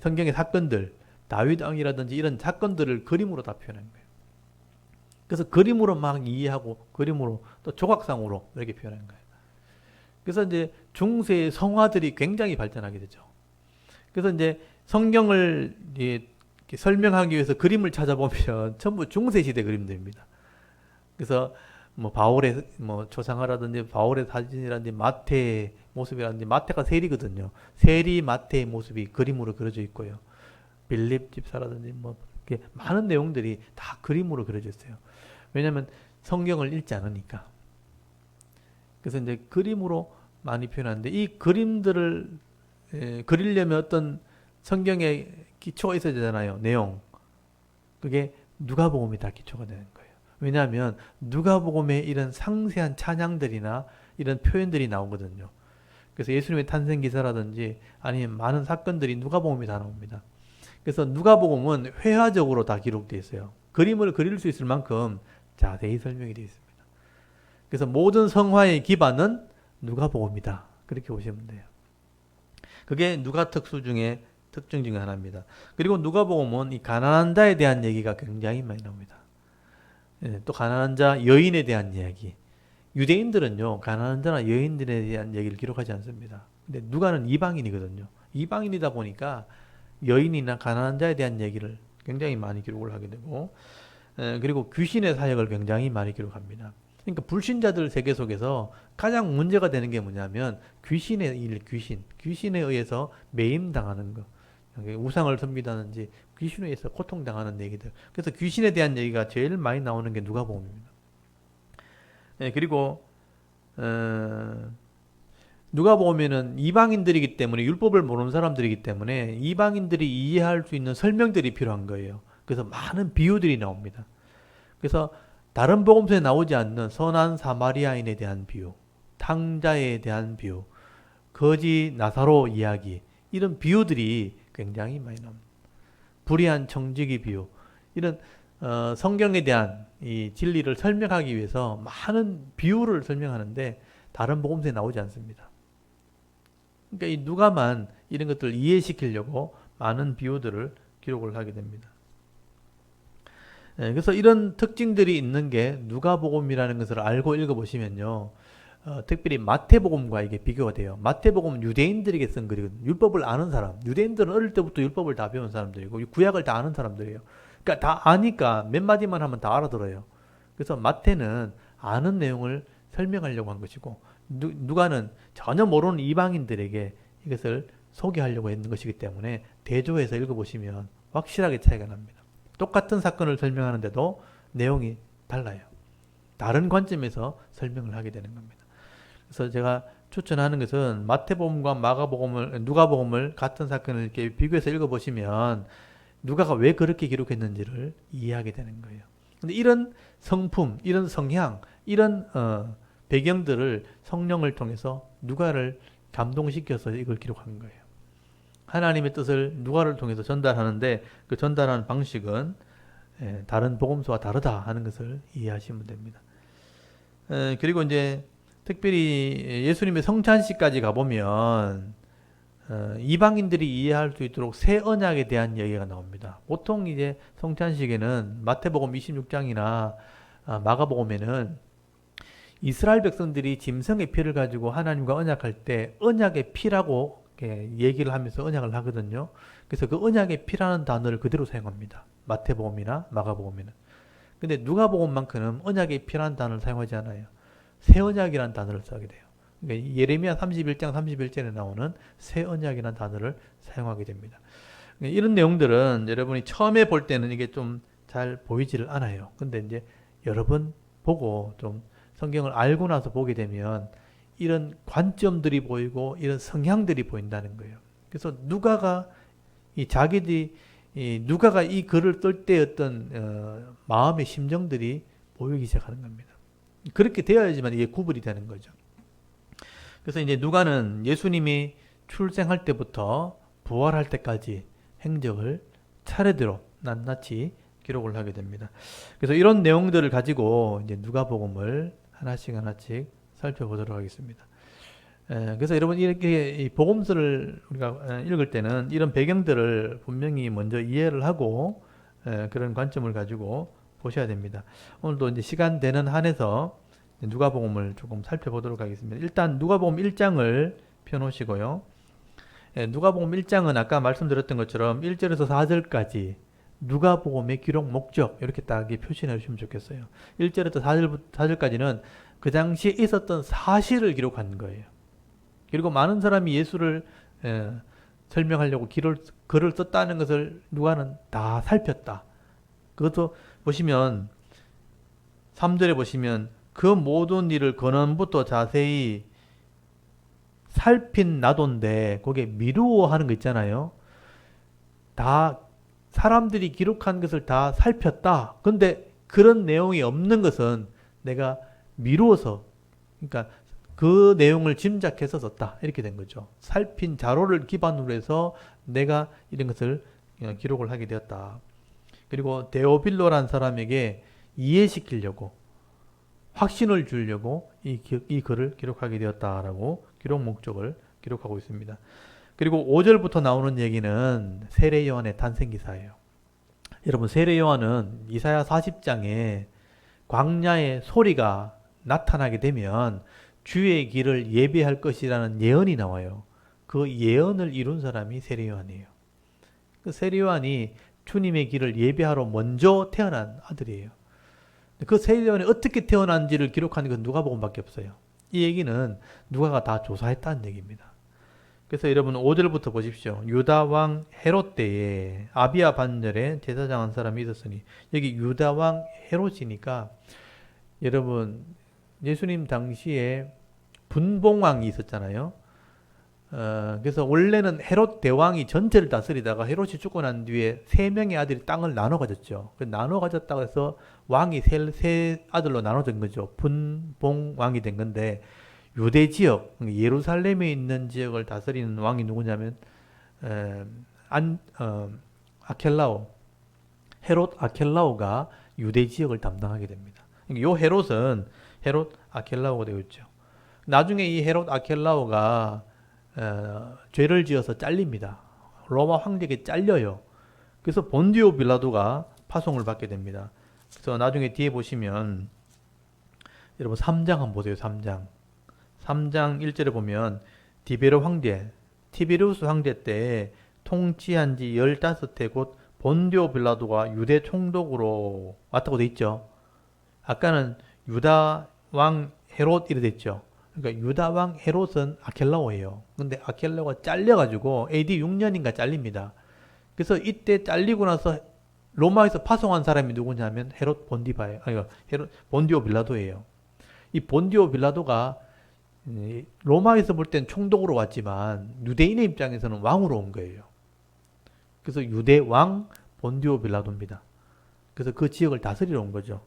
성경의 사건들, 다윗 왕이라든지 이런 사건들을 그림으로 다 표현한 거예요. 그래서 그림으로 막 이해하고 그림으로 또 조각상으로 이렇게 표현한 거예요. 그래서 이제 중세의 성화들이 굉장히 발전하게 되죠. 그래서 이제 성경을 설명하기 위해서 그림을 찾아보면 전부 중세 시대 그림들입니다. 그래서 뭐 바울의 뭐 초상화라든지 바울의 사진이라든지 마태의 모습이라든지 마태가 세리거든요. 세리 마태의 모습이 그림으로 그려져 있고요. 빌립 집사라든지 뭐 이렇게 많은 내용들이 다 그림으로 그려져 있어요. 왜냐하면 성경을 읽지 않으니까. 그래서 이제 그림으로 많이 표현하는데 이 그림들을 그리려면 어떤 성경에 기초가 있어야 되잖아요. 내용. 그게 누가복음이 다 기초가 되는 거예요. 왜냐하면 누가복음에 이런 상세한 찬양들이나 이런 표현들이 나오거든요. 그래서 예수님의 탄생 기사라든지 아니면 많은 사건들이 누가복음이 다 나옵니다. 그래서 누가복음은 회화적으로 다 기록되어 있어요. 그림을 그릴 수 있을 만큼 자세히 설명이 되어 있습니다. 그래서 모든 성화의 기반은 누가복음이다. 그렇게 보시면 돼요. 그게 누가 특수 중에 특징 중에 하나입니다. 그리고 누가복음은 이 가난한 자에 대한 얘기가 굉장히 많이 나옵니다. 또 가난한 자, 여인에 대한 이야기. 유대인들은요, 가난한 자나 여인들에 대한 얘기를 기록하지 않습니다. 근데 누가는 이방인이거든요. 이방인이다 보니까 여인이나 가난한 자에 대한 얘기를 굉장히 많이 기록을 하게 되고, 그리고 귀신의 사역을 굉장히 많이 기록합니다. 그러니까 불신자들 세계 속에서 가장 문제가 되는 게 뭐냐면 귀신의 일, 귀신에 의해서 매임당하는 거. 우상을 섬기다든지 귀신에 의해서 고통당하는 얘기들. 그래서 귀신에 대한 얘기가 제일 많이 나오는 게 누가복음입니다. 그리고 누가 보면은 이방인들이기 때문에 율법을 모르는 사람들이기 때문에 이방인들이 이해할 수 있는 설명들이 필요한 거예요. 그래서 많은 비유들이 나옵니다. 그래서 다른 복음서에 나오지 않는 선한 사마리아인에 대한 비유, 탕자에 대한 비유, 거지 나사로 이야기, 이런 비유들이 굉장히 많이 나옵니다. 불의한 청지기 비유, 이런 성경에 대한 이 진리를 설명하기 위해서 많은 비유를 설명하는데 다른 복음서에 나오지 않습니다. 그러니까 이 누가만 이런 것들을 이해시키려고 많은 비유들을 기록을 하게 됩니다. 그래서 이런 특징들이 있는 게 누가복음이라는 것을 알고 읽어보시면요. 특별히 마태복음과 이게 비교가 돼요. 마태복음은 유대인들에게 쓴 글이거든요. 율법을 아는 사람. 유대인들은 어릴 때부터 율법을 다 배운 사람들이고 구약을 다 아는 사람들이에요. 그러니까 다 아니까 몇 마디만 하면 다 알아들어요. 그래서 마태는 아는 내용을 설명하려고 한 것이고 누가는 전혀 모르는 이방인들에게 이것을 소개하려고 했는 것이기 때문에 대조해서 읽어보시면 확실하게 차이가 납니다. 똑같은 사건을 설명하는데도 내용이 달라요. 다른 관점에서 설명을 하게 되는 겁니다. 그래서 제가 추천하는 것은 마태복음과 누가복음을 같은 사건을 이렇게 비교해서 읽어보시면 누가가 왜 그렇게 기록했는지를 이해하게 되는 거예요. 근데 이런 성품, 이런 성향, 이런 배경들을 성령을 통해서 누가를 감동시켜서 이걸 기록한 거예요. 하나님의 뜻을 누가를 통해서 전달하는데 그 전달하는 방식은 다른 복음서와 다르다 하는 것을 이해하시면 됩니다. 그리고 이제 특별히 예수님의 성찬식까지 가보면 이방인들이 이해할 수 있도록 새 언약에 대한 얘기가 나옵니다. 보통 이제 성찬식에는 마태복음 26장이나 마가복음에는 이스라엘 백성들이 짐승의 피를 가지고 하나님과 언약할 때 언약의 피라고 얘기를 하면서 언약을 하거든요. 그래서 그 언약의 피라는 단어를 그대로 사용합니다. 마태복음이나 마가복음에는. 근데 누가복음만큼은 언약의 피라는 단어를 사용하지 않아요. 새 언약이라는 단어를 쓰게 돼요. 그러니까 예레미야 31장 31절에 나오는 새 언약이라는 단어를 사용하게 됩니다. 이런 내용들은 여러분이 처음에 볼 때는 이게 좀 잘 보이지를 않아요. 근데 이제 여러 번 보고 좀 성경을 알고 나서 보게 되면 이런 관점들이 보이고 이런 성향들이 보인다는 거예요. 그래서 누가가 이 글을 쓸 때 어떤 마음의 심정들이 보이기 시작하는 겁니다. 그렇게 되어야지만 이게 구분이 되는 거죠. 그래서 이제 누가는 예수님이 출생할 때부터 부활할 때까지 행적을 차례대로 낱낱이 기록을 하게 됩니다. 그래서 이런 내용들을 가지고 이제 누가복음을 하나씩 살펴보도록 하겠습니다. 그래서 여러분 이렇게 이 복음서를 우리가 읽을 때는 이런 배경들을 분명히 먼저 이해를 하고 그런 관점을 가지고 보셔야 됩니다. 오늘도 이제 시간 되는 한에서 누가복음을 조금 살펴보도록 하겠습니다. 일단 누가복음 1장을 펴놓으시고요. 누가복음 1장은 아까 말씀드렸던 것처럼 1절에서 4절까지 누가복음의 기록 목적 이렇게 딱 표시해 주시면 좋겠어요. 1절에서 4절까지는 그 당시에 있었던 사실을 기록한 거예요. 그리고 많은 사람이 예수를 설명하려고 글을 썼다는 것을 누가는 다 살폈다. 그것도 보시면 3절에 보시면 그 모든 일을 근원부터 자세히 살핀 나도인데 거기에 미루어하는 거 있잖아요. 다 사람들이 기록한 것을 다 살폈다. 근데 그런 내용이 없는 것은 내가 미루어서 그러니까 그 내용을 짐작해서 썼다. 이렇게 된 거죠. 살핀 자료를 기반으로 해서 내가 이런 것을 기록을 하게 되었다. 그리고 데오빌로라는 사람에게 이해시키려고 확신을 주려고 이 글을 기록하게 되었다라고 기록 목적을 기록하고 있습니다. 그리고 5절부터 나오는 얘기는 세례 요한의 탄생 기사예요. 여러분 세례 요한은 이사야 40장에 광야의 소리가 나타나게 되면 주의 길을 예비할 것이라는 예언이 나와요. 그 예언을 이룬 사람이 세례 요한이에요. 그 세례 요한이 주님의 길을 예비하러 먼저 태어난 아들이에요. 그 세례 요한이 어떻게 태어난지를 기록하는 건 누가복음밖에 없어요. 이 얘기는 누가가 다 조사했다는 얘기입니다. 그래서 여러분 5절부터 보십시오. 유다 왕 헤롯 때에 아비야 반열에 제사장 한 사람이 있었으니 여기 유다 왕 헤롯이니까 여러분 예수님 당시에 분봉왕이 있었잖아요. 그래서 원래는 헤롯 대왕이 전체를 다스리다가 헤롯이 죽고 난 뒤에 세 명의 아들이 땅을 나눠 가졌죠. 나눠 가졌다고 해서 왕이 세 아들로 나눠진 거죠. 분봉왕이 된 건데 유대 지역, 예루살렘에 있는 지역을 다스리는 왕이 누구냐면 아켈라오, 헤롯 아켈라오가 유대 지역을 담당하게 됩니다. 요 헤롯은 헤롯 아켈라오가 되어 있죠. 나중에 이 헤롯 아켈라오가 죄를 지어서 잘립니다. 로마 황제에게 잘려요. 그래서 본디오 빌라도가 파송을 받게 됩니다. 그래서 나중에 뒤에 보시면 여러분 3장 한번 보세요. 3장 1절에 보면 디베르 황제, 티베리우스 황제 때 통치한 지 15해 곧 본디오 빌라도가 유대 총독으로 왔다고 돼 있죠. 아까는 유다 왕 헤롯 이래 됐죠. 그러니까 유다 왕 헤롯은 아켈라오예요. 근데 아켈라오가 잘려가지고 AD 6년인가 잘립니다. 그래서 이때 잘리고 나서 로마에서 파송한 사람이 누구냐면 헤롯 본디바예요. 아니, 헤롯 본디오 빌라도예요. 이 본디오 빌라도가 로마에서 볼 땐 총독으로 왔지만 유대인의 입장에서는 왕으로 온 거예요. 그래서 유대 왕 본디오 빌라도입니다. 그래서 그 지역을 다스리러 온 거죠.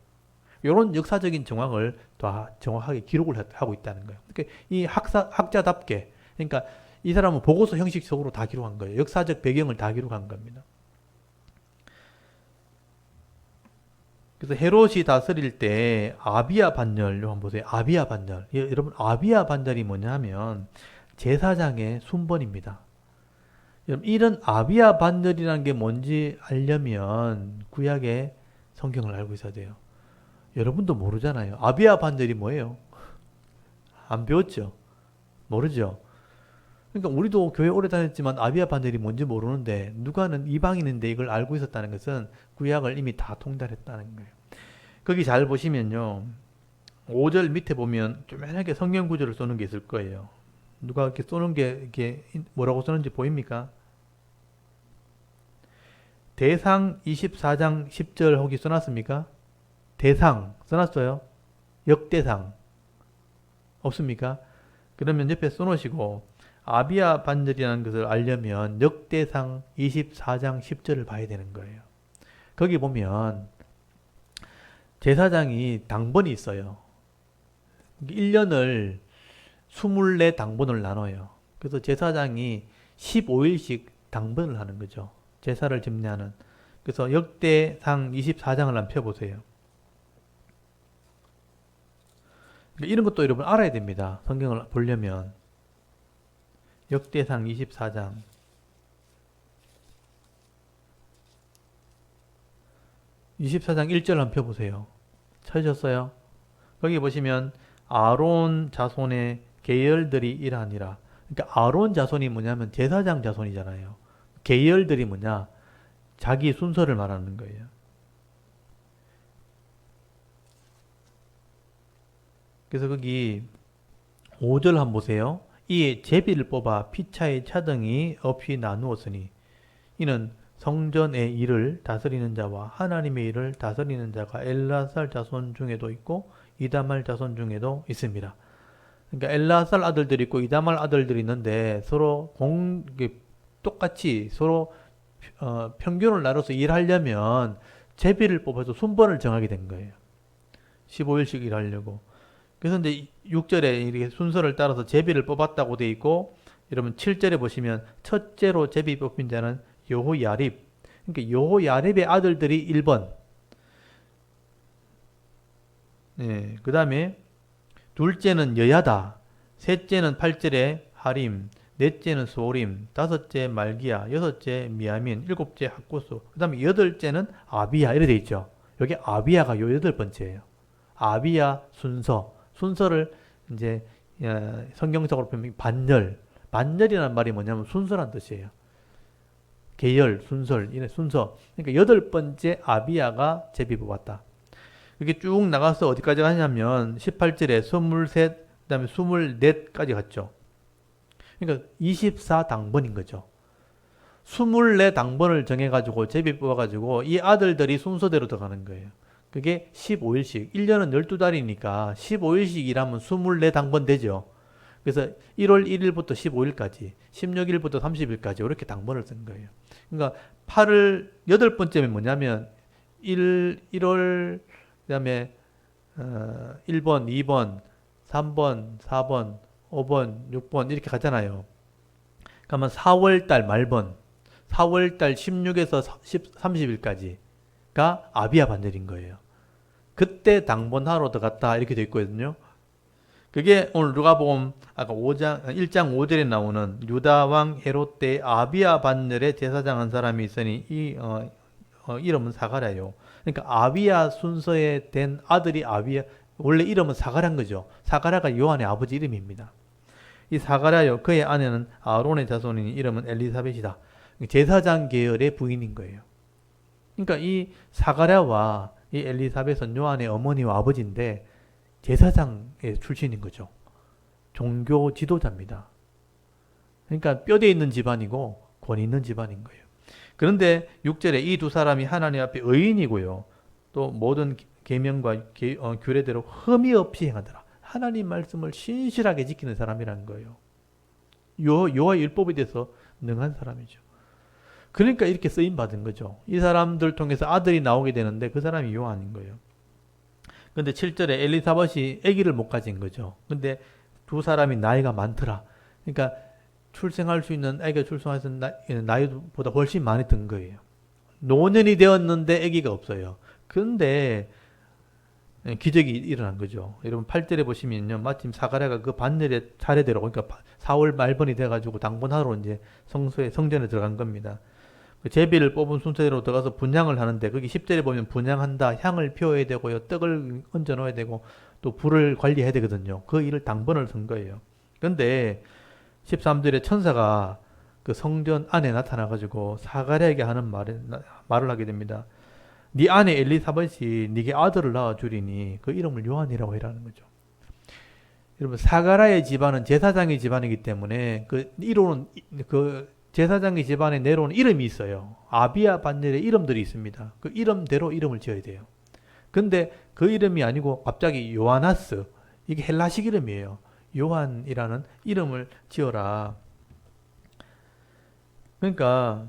이런 역사적인 정황을 다 정확하게 기록을 하고 있다는 거예요. 그러니까 이 학자답게, 그러니까 이 사람은 보고서 형식적으로 다 기록한 거예요. 역사적 배경을 다 기록한 겁니다. 그래서 헤롯이 다스릴 때 아비야 반열, 한번 보세요. 아비야 반열. 여러분, 아비야 반열이 뭐냐 하면 제사장의 순번입니다. 여러분, 이런 아비야 반열이라는 게 뭔지 알려면 구약의 성경을 알고 있어야 돼요. 여러분도 모르잖아요. 아비야 반열이 뭐예요? 안 배웠죠? 모르죠? 그러니까 우리도 교회 오래 다녔지만 아비야 반열이 뭔지 모르는데 누가는 이방인인데 이걸 알고 있었다는 것은 구약을 이미 다 통달했다는 거예요. 거기 잘 보시면요. 5절 밑에 보면 조만하게 성경 구절을 쏘는 게 있을 거예요. 누가 이렇게 쏘는 게 이렇게 뭐라고 쓰는지 보입니까? 대상 24장 10절 혹시 써놨습니까? 대상 써놨어요? 역대상 없습니까? 그러면 옆에 써놓으시고 아비야 반절이라는 것을 알려면 역대상 24장 10절을 봐야 되는 거예요. 거기 보면 제사장이 당번이 있어요. 1년을 24당번을 나눠요. 그래서 제사장이 15일씩 당번을 하는 거죠. 제사를 집례하는. 그래서 역대상 24장을 한번 펴보세요. 이런 것도 여러분 알아야 됩니다. 성경을 보려면. 역대상 24장. (24장) 1절 한번 펴보세요. 찾으셨어요? 거기 보시면 아론 자손의 계열들이 이러하니라. 그러니까 아론 자손이 뭐냐면 제사장 자손이잖아요. 계열들이 뭐냐? 자기 순서를 말하는 거예요. 그래서 거기 5절 한번 보세요. 이에 제비를 뽑아 피차의 차등이 없이 나누었으니 이는 성전의 일을 다스리는 자와 하나님의 일을 다스리는 자가 엘라살 자손 중에도 있고 이다말 자손 중에도 있습니다. 그러니까 엘라살 아들들이 있고 이다말 아들들이 있는데 서로 똑같이 서로 평균을 나눠서 일하려면 제비를 뽑아서 순번을 정하게 된 거예요. 15일씩 일하려고. 그래서 이제 6절에 이렇게 순서를 따라서 제비를 뽑았다고 되어 있고, 여러분 7절에 보시면 첫째로 제비 뽑힌 자는 여호야립. 그러니까 여호야립의 아들들이 1번. 네, 그 다음에 둘째는 여야다. 셋째는 8절에 하림. 넷째는 소림. 다섯째 말기야. 여섯째 미야민. 일곱째 학구수. 그 다음에 여덟째는 아비야. 이렇게 되어 있죠. 여기 아비야가 요 여덟 번째예요. 아비야 순서를 이제 성경적으로 보면 반열. 반열이라는 말이 뭐냐면 순서란 뜻이에요. 계열, 순설, 이런 순서. 그러니까 여덟 번째 아비야가 제비 뽑았다. 이렇게 쭉 나가서 어디까지 가냐면 18절에 23, 그 다음에 24까지 갔죠. 그러니까 24당번인 거죠. 24당번을 정해가지고 제비 뽑아가지고 이 아들들이 순서대로 들어가는 거예요. 그게 15일씩. 1년은 12달이니까 15일씩 일하면 24당번 되죠. 그래서 1월 1일부터 15일까지, 16일부터 30일까지 이렇게 당번을 쓴 거예요. 그러니까 8을 8번째면 뭐냐면 1월 그다음에 1번, 2번, 3번, 4번, 5번, 6번 이렇게 가잖아요. 그러면 4월달 말번, 4월달 16에서 30일까지가 아비아 반절인 거예요. 그때 당번하러 들어갔다 이렇게 돼 있거든요. 그게 오늘 누가복음 아까 1장 5절에 나오는 유다 왕 헤롯 때 아비야 반열에 제사장 한 사람이 있으니 이름은 사가랴요. 그러니까 아비야 순서에 된 아들이 아비야, 원래 이름은 사가랴인 거죠. 사가랴가 요한의 아버지 이름입니다. 이 사가랴요, 그의 아내는 아론의 자손이니 이름은 엘리사벳이다. 제사장 계열의 부인인 거예요. 그러니까 이 사가랴와 이 엘리사벳은 요한의 어머니와 아버지인데 제사장의 출신인 거죠. 종교 지도자입니다. 그러니까 뼈대 있는 집안이고 권위 있는 집안인 거예요. 그런데 6절에 이 두 사람이 하나님 앞에 의인이고요. 또 모든 계명과 규례대로 흠이 없이 행하더라. 하나님 말씀을 신실하게 지키는 사람이라는 거예요. 여호와의 율법에 대해서 능한 사람이죠. 그러니까 이렇게 쓰임 받은 거죠. 이 사람들 통해서 아들이 나오게 되는데 그 사람이 요한인 거예요. 근데 7절에 엘리사벳이 아기를 못 가진 거죠. 근데 두 사람이 나이가 많더라. 그러니까 출생할 수 있는 아기가 출생해서 나이보다 훨씬 많이 든 거예요. 노년이 되었는데 아기가 없어요. 그런데 기적이 일어난 거죠. 여러분 8절에 보시면요. 마침 사가랴가 그 반열의 차례대로 그러니까 4월 말번이 돼가지고 당번하러 이제 성전에 들어간 겁니다. 제비를 뽑은 순서대로 들어가서 분향을 하는데 거기 10절에 보면 분향한다. 향을 피워야 되고요. 떡을 얹어 놓아야 되고 또 불을 관리해야 되거든요. 그 일을 당번을 쓴 거예요. 그런데 13절에 천사가 그 성전 안에 나타나가지고 사가랴에게 하는 말을 하게 됩니다. 네 아내 엘리사벳이 네게 아들을 낳아 주리니 그 이름을 요한이라고 해라는 거죠. 여러분 사가랴의 집안은 제사장의 집안이기 때문에 그 이론은 제사장의 집안에 내려오는 이름이 있어요. 아비야 반열의 이름들이 있습니다. 그 이름대로 이름을 지어야 돼요. 근데 그 이름이 아니고 갑자기 요하나스, 이게 헬라식 이름이에요. 요한이라는 이름을 지어라. 그러니까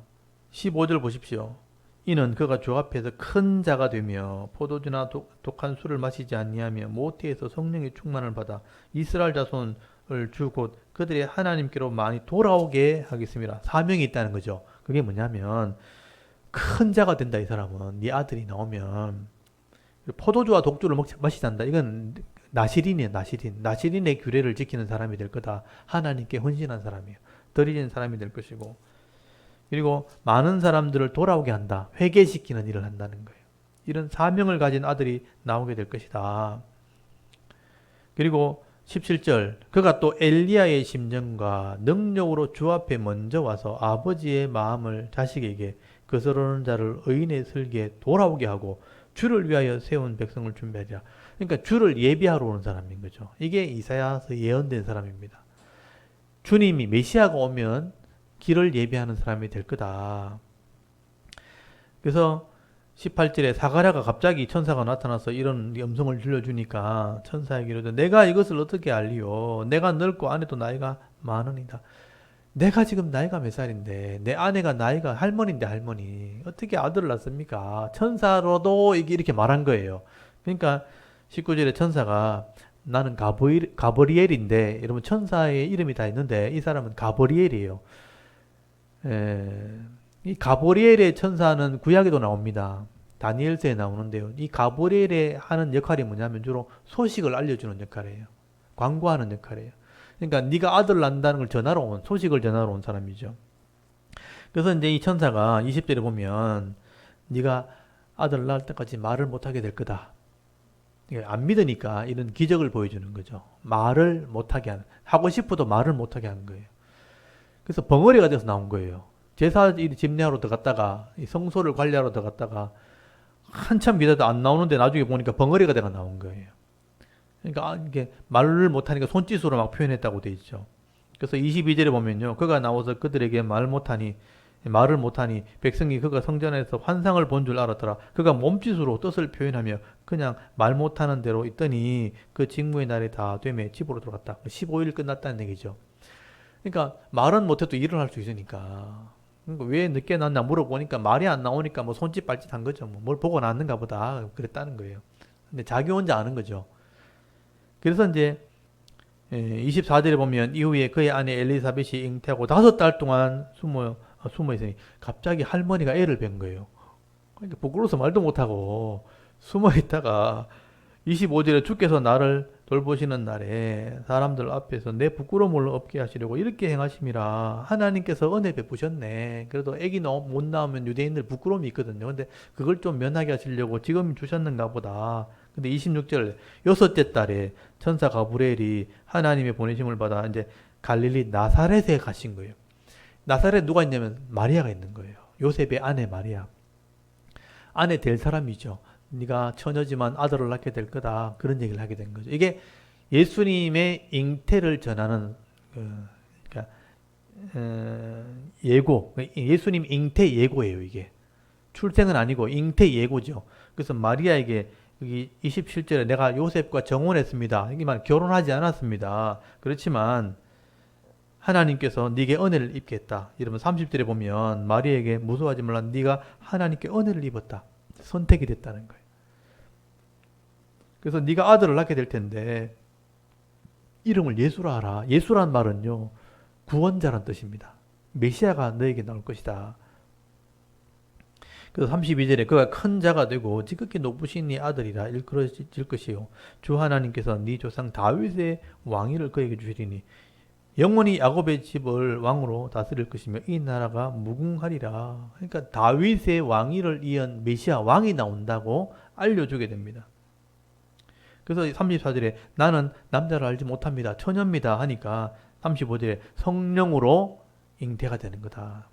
15절 보십시오. 이는 그가 주 앞에서 큰 자가 되며 포도주나 독한 술을 마시지 아니하며 모태에서 성령의 충만을 받아 이스라엘 자손을 주 곧 그들의 하나님께로 많이 돌아오게 하겠습니다. 사명이 있다는 거죠. 그게 뭐냐면 큰 자가 된다. 이 사람은 네 아들이 나오면 포도주와 독주를 마시단다. 이건 나시린이에요. 나시린의 규례를 지키는 사람이 될 거다. 하나님께 헌신한 사람이에요. 드리는 사람이 될 것이고, 그리고 많은 사람들을 돌아오게 한다. 회개시키는 일을 한다는 거예요. 이런 사명을 가진 아들이 나오게 될 것이다. 그리고 17절, 그가 또 엘리야의 심정과 능력으로 주 앞에 먼저 와서 아버지의 마음을 자식에게 거스르는 자를 의인의 슬기에 돌아오게 하고 주를 위하여 세운 백성을 준비하리라. 그러니까 주를 예비하러 오는 사람인 거죠. 이게 이사야서 예언된 사람입니다. 주님이 메시아가 오면 길을 예비하는 사람이 될 거다. 그래서 18절에 사가랴가 갑자기 천사가 나타나서 이런 음성을 들려주니까 천사에게 이르되 내가 이것을 어떻게 알리요? 내가 늙고 아내도 나이가 많으니라. 내가 지금 나이가 몇 살인데 내 아내가 나이가 할머니인데 할머니 어떻게 아들을 낳습니까? 천사로도 이렇게 말한 거예요. 그러니까 19절에 천사가 나는 가브리엘인데, 여러분 천사의 이름이 다 있는데 이 사람은 가브리엘이에요. 이 가브리엘의 천사는 구약에도 나옵니다. 다니엘서에 나오는데요. 이 가브리엘의 하는 역할이 뭐냐면 주로 소식을 알려주는 역할이에요. 광고하는 역할이에요. 그러니까 네가 아들 낳는다는 걸 소식을 전하러 온 사람이죠. 그래서 이제 이 천사가 20절에 보면 네가 아들 낳을 때까지 말을 못하게 될 거다. 안 믿으니까 이런 기적을 보여주는 거죠. 말을 못하게 하고 싶어도 말을 못하게 하는 거예요. 그래서 벙어리가 돼서 나온 거예요. 제사 집례하러 들어갔다가 성소를 관리하러 들어갔다가 한참 믿어도 안 나오는데 나중에 보니까 벙어리가 돼가 나온 거예요. 그러니까 이게 말을 못하니까 손짓으로 막 표현했다고 돼 있죠. 그래서 22절에 보면요, 그가 나와서 그들에게 말 못하니 말을 못하니 백성이 그가 성전에서 환상을 본 줄 알았더라. 그가 몸짓으로 뜻을 표현하며 그냥 말 못하는 대로 있더니 그 직무의 날이 다 되매 집으로 들어갔다. 15일 끝났다는 얘기죠. 그러니까 말은 못해도 일을 할 수 있으니까. 그러니까 왜 늦게 났나 물어보니까 말이 안 나오니까 뭐 손짓 발짓 한 거죠. 뭘 보고 났는가 보다 그랬다는 거예요. 근데 자기 혼자 아는 거죠. 그래서 이제 24절에 보면 이후에 그의 아내 엘리사벳이 잉태하고 5달 동안 숨어 있으니 갑자기 할머니가 애를 뵌 거예요. 그러니까 부끄러워서 말도 못하고 숨어 있다가 25절에 주께서 나를 돌보시는 날에 사람들 앞에서 내 부끄러움을 없게 하시려고 이렇게 행하심이라. 하나님께서 은혜 베푸셨네. 그래도 애기 못 나오면 유대인들 부끄러움이 있거든요. 근데 그걸 좀 면하게 하시려고 지금 주셨는가 보다. 근데 26절 여섯째 달에 천사 가브리엘이 하나님의 보내심을 받아 이제 갈릴리 나사렛에 가신 거예요. 나사렛 누가 있냐면 마리아가 있는 거예요. 요셉의 아내 마리아. 아내 될 사람이죠. 네가 처녀지만 아들을 낳게 될 거다. 그런 얘기를 하게 된 거죠. 이게 예수님의 잉태를 전하는 그러니까 예고. 예수님 잉태 예고예요. 이게 출생은 아니고 잉태 예고죠. 그래서 마리아에게 여기 27절에 내가 요셉과 정혼했습니다. 이게 말 결혼하지 않았습니다. 그렇지만 하나님께서 네게 은혜를 입겠다. 이러면 30절에 보면 마리아에게 무서워하지 말라. 네가 하나님께 은혜를 입었다. 선택이 됐다는 거예요. 그래서 네가 아들을 낳게 될 텐데 이름을 예수라 하라. 예수란 말은요. 구원자란 뜻입니다. 메시아가 너에게 나올 것이다. 그래서 32절에 그가 큰 자가 되고 지극히 높으신 네 아들이라 일컬어질 것이요. 주 하나님께서 네 조상 다윗의 왕위를 그에게 주시리니 영원히 야곱의 집을 왕으로 다스릴 것이며 이 나라가 무궁하리라. 그러니까 다윗의 왕위를 이은 메시아 왕이 나온다고 알려주게 됩니다. 그래서 34절에 나는 남자를 알지 못합니다. 처녀입니다 하니까 35절에 성령으로 잉태가 되는 거다.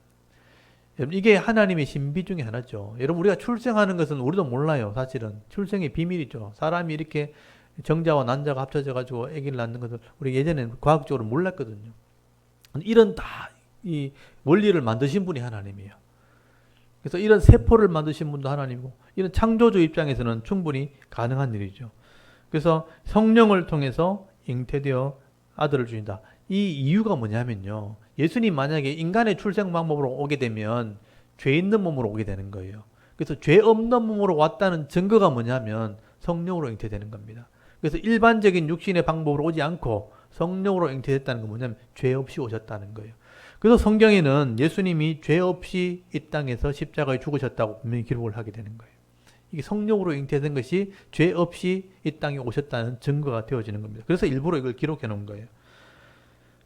여러분 이게 하나님의 신비 중에 하나죠. 여러분 우리가 출생하는 것은 우리도 몰라요. 사실은 출생의 비밀이죠. 사람이 이렇게 정자와 난자가 합쳐져 가지고 아기를 낳는 것을 우리 예전에는 과학적으로 몰랐거든요. 이런 다 이 원리를 만드신 분이 하나님이에요. 그래서 이런 세포를 만드신 분도 하나님이고 이런 창조주 입장에서는 충분히 가능한 일이죠. 그래서 성령을 통해서 잉태되어 아들을 주신다. 이 이유가 뭐냐면요. 예수님 만약에 인간의 출생 방법으로 오게 되면 죄 있는 몸으로 오게 되는 거예요. 그래서 죄 없는 몸으로 왔다는 증거가 뭐냐면 성령으로 잉태되는 겁니다. 그래서 일반적인 육신의 방법으로 오지 않고 성령으로 잉태됐다는 건 뭐냐면 죄 없이 오셨다는 거예요. 그래서 성경에는 예수님이 죄 없이 이 땅에서 십자가에 죽으셨다고 분명히 기록을 하게 되는 거예요. 이게 성령으로 잉태된 것이 죄 없이 이 땅에 오셨다는 증거가 되어지는 겁니다. 그래서 일부러 이걸 기록해 놓은 거예요.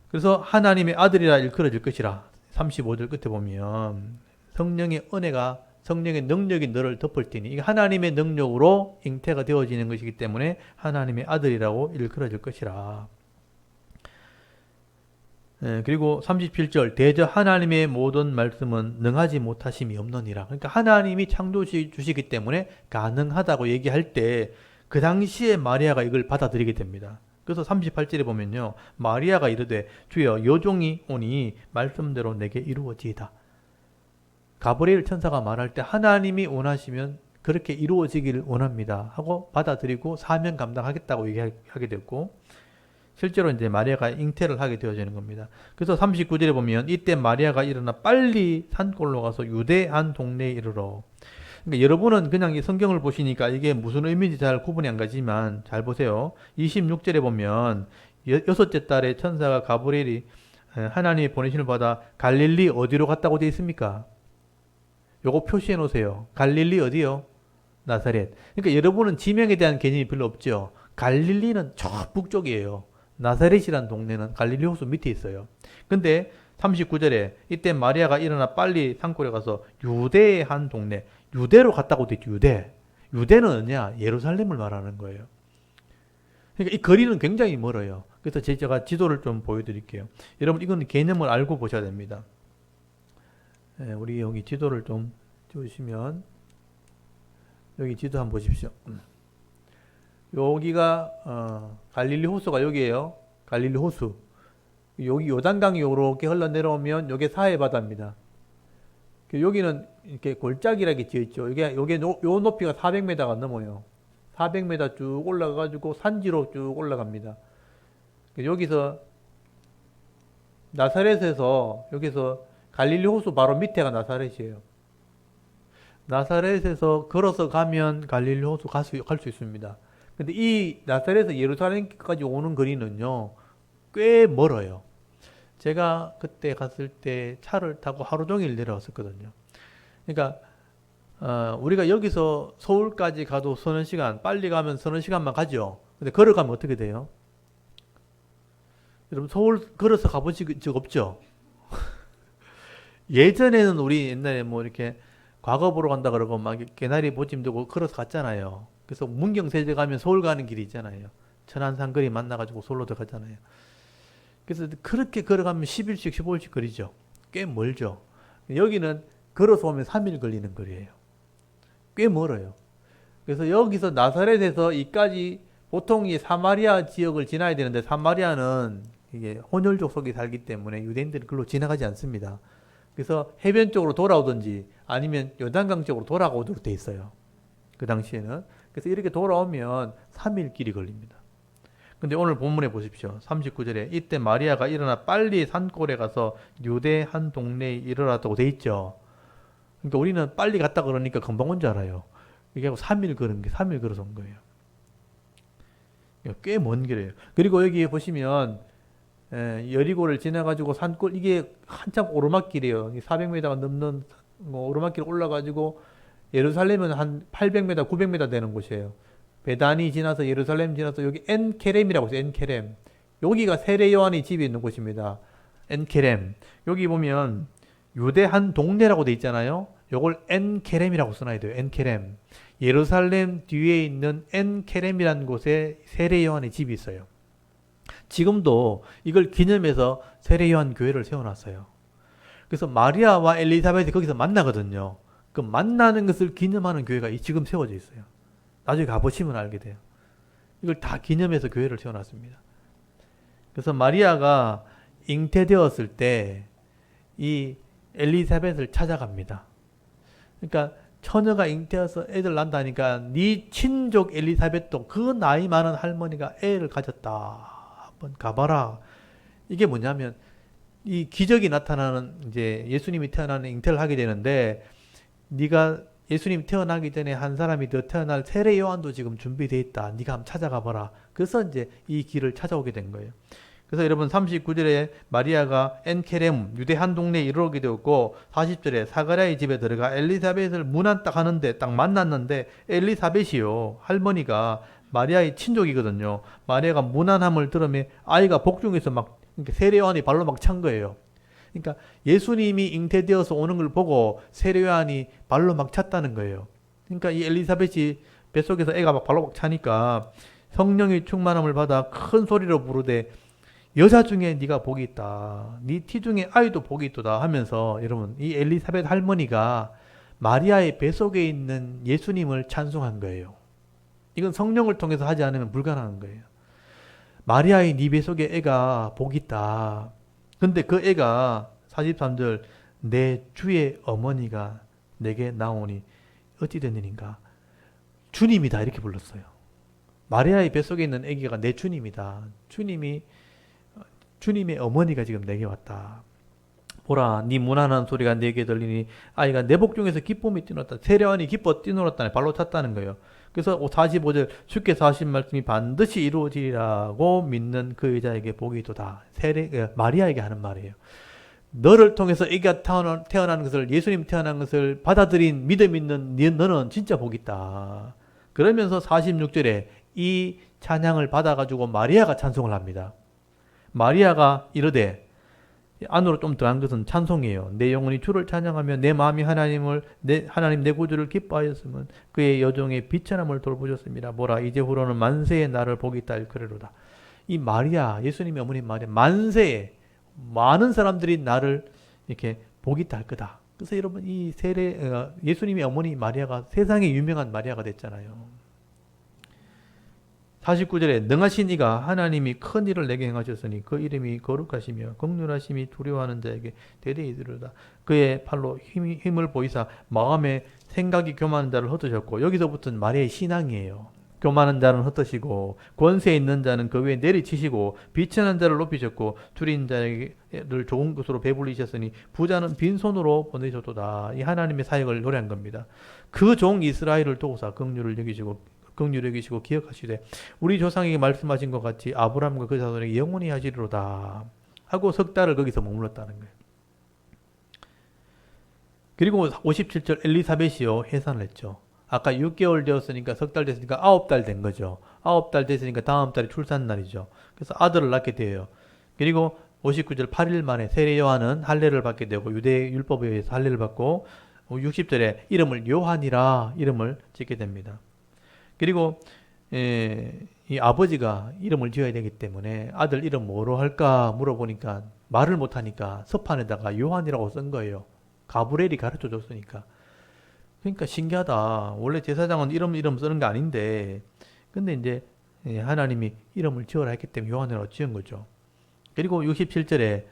그래서 하나님의 아들이라 일컬어질 것이라 35절 끝에 보면 성령의 은혜가 성령의 능력이 너를 덮을 테니 이게 하나님의 능력으로 잉태가 되어지는 것이기 때문에 하나님의 아들이라고 일컬어질 것이라. 그리고 37절 대저 하나님의 모든 말씀은 능하지 못하심이 없느니라. 그러니까 하나님이 창조주시기 때문에 가능하다고 얘기할 때 그 당시에 마리아가 이걸 받아들이게 됩니다. 그래서 38절에 보면요. 마리아가 이르되 주여 여종이 오니 말씀대로 내게 이루어지이다. 가브리엘 천사가 말할 때 하나님이 원하시면 그렇게 이루어지기를 원합니다 하고 받아들이고 사명 감당하겠다고 얘기하게 됐고 실제로 이제 마리아가 잉태를 하게 되어지는 겁니다. 그래서 39절에 보면 이때 마리아가 일어나 빨리 산골로 가서 유대 한 동네에 이르러. 그러니까 여러분은 그냥 이 성경을 보시니까 이게 무슨 의미인지 잘 구분이 안 가지만 잘 보세요. 26절에 보면 여섯째 달에 천사가 가브리엘이 하나님의 보내심을 받아 갈릴리 어디로 갔다고 되어 있습니까? 요거 표시해 놓으세요. 갈릴리 어디요? 나사렛. 그러니까 여러분은 지명에 대한 개념이 별로 없죠. 갈릴리는 저 북쪽이에요. 나사렛이라는 동네는 갈릴리 호수 밑에 있어요. 근데 39절에 이때 마리아가 일어나 빨리 산골에 가서 유대의 한 동네, 유대로 갔다고 돼 있죠. 유대는 어디냐? 예루살렘을 말하는 거예요. 그러니까 이 거리는 굉장히 멀어요. 그래서 제가 지도를 좀 보여드릴게요. 여러분 이건 개념을 알고 보셔야 됩니다. 우리 여기 지도를 좀 주시면 여기 지도 한번 보십시오. 여기가 갈릴리 호수가 여기에요. 갈릴리 호수. 여기 요단강이 이렇게 흘러 내려오면 여기 사해 바다입니다. 여기는 이렇게 골짜기라게 지어 있죠. 요게 요 높이가 400m가 넘어요. 400m 쭉 올라가가지고 산지로 쭉 올라갑니다. 여기서 나사렛에서 여기서 갈릴리 호수 바로 밑에가 나사렛이에요. 나사렛에서 걸어서 가면 갈릴리 호수 갈 수 있습니다. 근데 이 나사렛에서 예루살렘까지 오는 거리는요, 꽤 멀어요. 제가 그때 갔을 때 차를 타고 하루 종일 내려왔었거든요. 그러니까 우리가 여기서 서울까지 가도 서너 시간, 빨리 가면 서너 시간만 가죠. 근데 걸어가면 어떻게 돼요? 여러분 서울 걸어서 가보신 적 없죠? 예전에는 우리 옛날에 뭐 이렇게 과거 보러 간다 그러고 막 개나리 보침 들고 걸어서 갔잖아요. 그래서 문경세제 가면 서울 가는 길이 있잖아요. 천안산거리 만나가지고 서울로 들어가잖아요. 그래서 그렇게 걸어가면 10일씩 15일씩 거리죠. 꽤 멀죠. 여기는 걸어서 오면 3일 걸리는 거리예요. 꽤 멀어요. 그래서 여기서 나사렛에서 이까지 보통 이 사마리아 지역을 지나야 되는데, 사마리아는 이게 혼혈족 속에 살기 때문에 유대인들은 그걸로 지나가지 않습니다. 그래서 해변 쪽으로 돌아오든지 아니면 요단강 쪽으로 돌아오도록 돼 있어요. 그 당시에는. 그래서 이렇게 돌아오면 3일 길이 걸립니다. 근데 오늘 본문에 보십시오. 39절에 이때 마리아가 일어나 빨리 산골에 가서 유대 한 동네에 이르렀다고 돼 있죠. 그러니까 우리는 빨리 갔다 그러니까 금방 온 줄 알아요. 이게 3일 걸은 게 3일 걸어서 온 거예요. 꽤 먼 길이에요. 그리고 여기 보시면 여리고를 지나가지고 산골, 이게 한참 오르막길이에요. 400m가 넘는 오르막길 올라가지고 예루살렘은 한 800m, 900m 되는 곳이에요. 베다니 지나서 예루살렘 지나서 여기 엔케렘이라고 있어요. 엔케렘. 여기가 세례 요한이 집이 있는 곳입니다. 엔케렘. 여기 보면 유대 한 동네라고 돼 있잖아요. 요걸 엔케렘이라고 써놔야 돼요. 엔케렘. 예루살렘 뒤에 있는 엔케렘이라는 곳에 세례 요한의 집이 있어요. 지금도 이걸 기념해서 세례 요한 교회를 세워놨어요. 그래서 마리아와 엘리사벳이 거기서 만나거든요. 그 만나는 것을 기념하는 교회가 지금 세워져 있어요. 나중에 가보시면 알게 돼요. 이걸 다 기념해서 교회를 세워놨습니다. 그래서 마리아가 잉태되었을 때 이 엘리사벳을 찾아갑니다. 그러니까 처녀가 잉태해서 애들 난다니까 네 친족 엘리사벳도 그 나이 많은 할머니가 애를 가졌다. 한번 가봐라. 이게 뭐냐면 이 기적이 나타나는, 이제 예수님이 태어나는 잉태를 하게 되는데, 네가 예수님 태어나기 전에 한 사람이 더 태어날 세례 요한도 지금 준비되어 있다. 네가 한번 찾아가 봐라. 그래서 이제 이 길을 찾아오게 된 거예요. 그래서 여러분 39절에 마리아가 엔케렘 유대 한 동네에 이르게 되었고, 40절에 사가랴의 집에 들어가 엘리사벳을 문안 딱 하는데 딱 만났는데, 엘리사벳이요 할머니가 마리아의 친족이거든요. 마리아가 문안함을 들으며 아이가 복중에서 막 세례 요한이 발로 막 찬 거예요. 그러니까 예수님이 잉태되어서 오는 걸 보고 세례 요한이 발로 막 찼다는 거예요. 그러니까 이 엘리사벳이 뱃속에서 애가 막 발로 막 차니까 성령의 충만함을 받아 큰 소리로 부르되 여자 중에 네가 복이 있다. 네 티 중에 아이도 복이 있도다 하면서, 여러분 이 엘리사벳 할머니가 마리아의 뱃속에 있는 예수님을 찬송한 거예요. 이건 성령을 통해서 하지 않으면 불가능한 거예요. 마리아의 네 뱃속에 애가 복이 있다. 근데 그 애가 43절 내 주의 어머니가 내게 나오니 어찌 된 일인가. 주님이다 이렇게 불렀어요. 마리아의 뱃속에 있는 애기가 내 주님이다. 주님의 어머니가 지금 내게 왔다. 보라 네 문안한 소리가 내게 들리니 아이가 내 복중에서 기쁨이 뛰놀았다. 세례 요한이 기뻐 뛰놀았다네. 발로 찼다는 거예요. 그래서 45절 주께서 하신 말씀이 반드시 이루어지리라고 믿는 그 여자에게 복이 있도다. 마리아에게 하는 말이에요. 너를 통해서 애기가 태어나는 것을, 예수님 태어난 것을 받아들인 믿음 있는 너는 진짜 복이 있다. 그러면서 46절에 이 찬양을 받아가지고 마리아가 찬송을 합니다. 마리아가 이르되, 안으로 좀 더한 것은 찬송이에요. 내 영혼이 주를 찬양하며 내 마음이 하나님 내 구주를 기뻐하였으면 그의 여종의 비천함을 돌보셨습니다. 보라 이제 후로는 만세에 나를 복이 있다 일컬으로다. 이 마리아, 예수님의 어머니 마리아, 만세에 많은 사람들이 나를 이렇게 복이 있다 할 거다. 그래서 여러분 이 예수님의 어머니 마리아가 세상에 유명한 마리아가 됐잖아요. 49절에 능하신 이가 하나님이 큰 일을 내게 행하셨으니 그 이름이 거룩하시며 긍휼하심이 두려워하는 자에게 대대히 이르리로다. 그의 팔로 힘을 보이사 마음에 생각이 교만한 자를 흩으셨고, 여기서부터는 마리아의 신앙이에요. 교만한 자는 흩으시고 권세 있는 자는 그 위에 내리치시고 비천한 자를 높이셨고 줄인 자를 좋은 것으로 배불리셨으니 부자는 빈손으로 보내셨도다. 이 하나님의 사역을 노래한 겁니다. 그 종 이스라엘을 도우사 긍휼을 여기시고 기억하시되 우리 조상에게 말씀하신 것 같이 아브라함과 그 자손에게 영원히 하시리로다 하고 석 달을 거기서 머물렀다는 거예요. 그리고 57절 엘리사벳이요 해산을 했죠. 아까 6개월 되었으니까 석 달 됐으니까 9달 된 거죠. 9달 됐으니까 다음 달이 출산날이죠. 그래서 아들을 낳게 돼요. 그리고 59절 8일 만에 세례 요한은 할례를 받게 되고 유대 율법에 의해서 할례를 받고 60절에 이름을 요한이라 이름을 짓게 됩니다. 그리고 이 아버지가 이름을 지어야 되기 때문에 아들 이름 뭐로 할까 물어보니까 말을 못하니까 서판에다가 요한이라고 쓴 거예요. 가브리엘이 가르쳐 줬으니까. 그러니까 신기하다. 원래 제사장은 이름 쓰는 게 아닌데, 근데 이제 하나님이 이름을 지어라 했기 때문에 요한이라고 지은 거죠. 그리고 67절에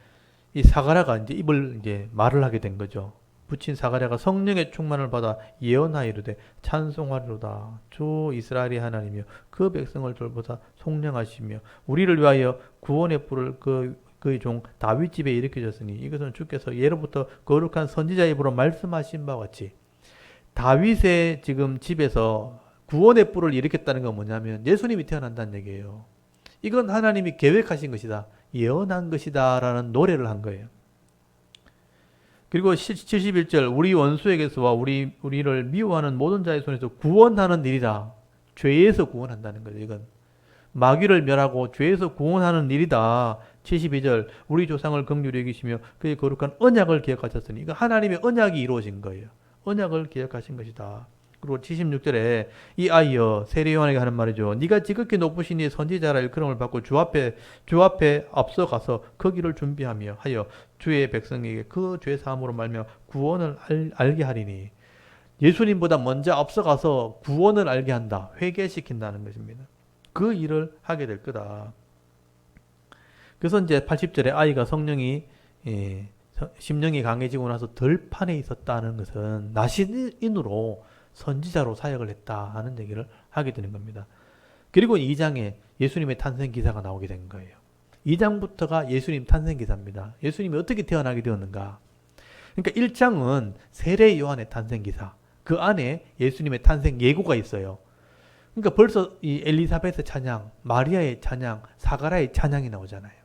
이 사가랴가 이제 입을 이제 말을 하게 된 거죠. 붙인 사가랴가 성령의 충만을 받아 예언하이르되 찬송하리로다. 주 이스라엘의 하나님이여 그 백성을 돌보사 속량하시며 우리를 위하여 구원의 뿔을 그의 종 다윗 집에 일으키셨으니 이것은 주께서 예로부터 거룩한 선지자 입으로 말씀하신 바와 같이 다윗의 지금 집에서 구원의 뿔을 일으켰다는 건 뭐냐면 예수님이 태어난다는 얘기예요. 이건 하나님이 계획하신 것이다. 예언한 것이다 라는 노래를 한 거예요. 그리고 71절 우리 원수에게서와 우리를 미워하는 모든 자의 손에서 구원하는 일이다. 죄에서 구원한다는 거죠. 이건 마귀를 멸하고 죄에서 구원하는 일이다. 72절 우리 조상을 긍휼히 여기시며 그의 거룩한 언약을 기억하셨으니 이거 하나님의 언약이 이루어진 거예요. 언약을 기억하신 것이다. 그리고 76절에 이 아이여 세례 요한에게 하는 말이죠. 네가 지극히 높으신 이 선지자라 일컬음을 받고 주 앞에 앞서가서 그 길을 준비하며 하여 주의 백성에게 그 죄 사함으로 말며 구원을 알게 하리니 예수님보다 먼저 앞서가서 구원을 알게 한다. 회개시킨다는 것입니다. 그 일을 하게 될 거다. 그래서 이제 80절에 아이가 심령이 강해지고 나서 덜판에 있었다는 것은 나신인으로 선지자로 사역을 했다 하는 얘기를 하게 되는 겁니다. 그리고 2장에 예수님의 탄생 기사가 나오게 된 거예요. 2장부터가 예수님 탄생 기사입니다. 예수님이 어떻게 태어나게 되었는가. 그러니까 1장은 세례 요한의 탄생 기사. 그 안에 예수님의 탄생 예고가 있어요. 그러니까 벌써 이 엘리사벳의 찬양, 마리아의 찬양, 사가랴의 찬양이 나오잖아요.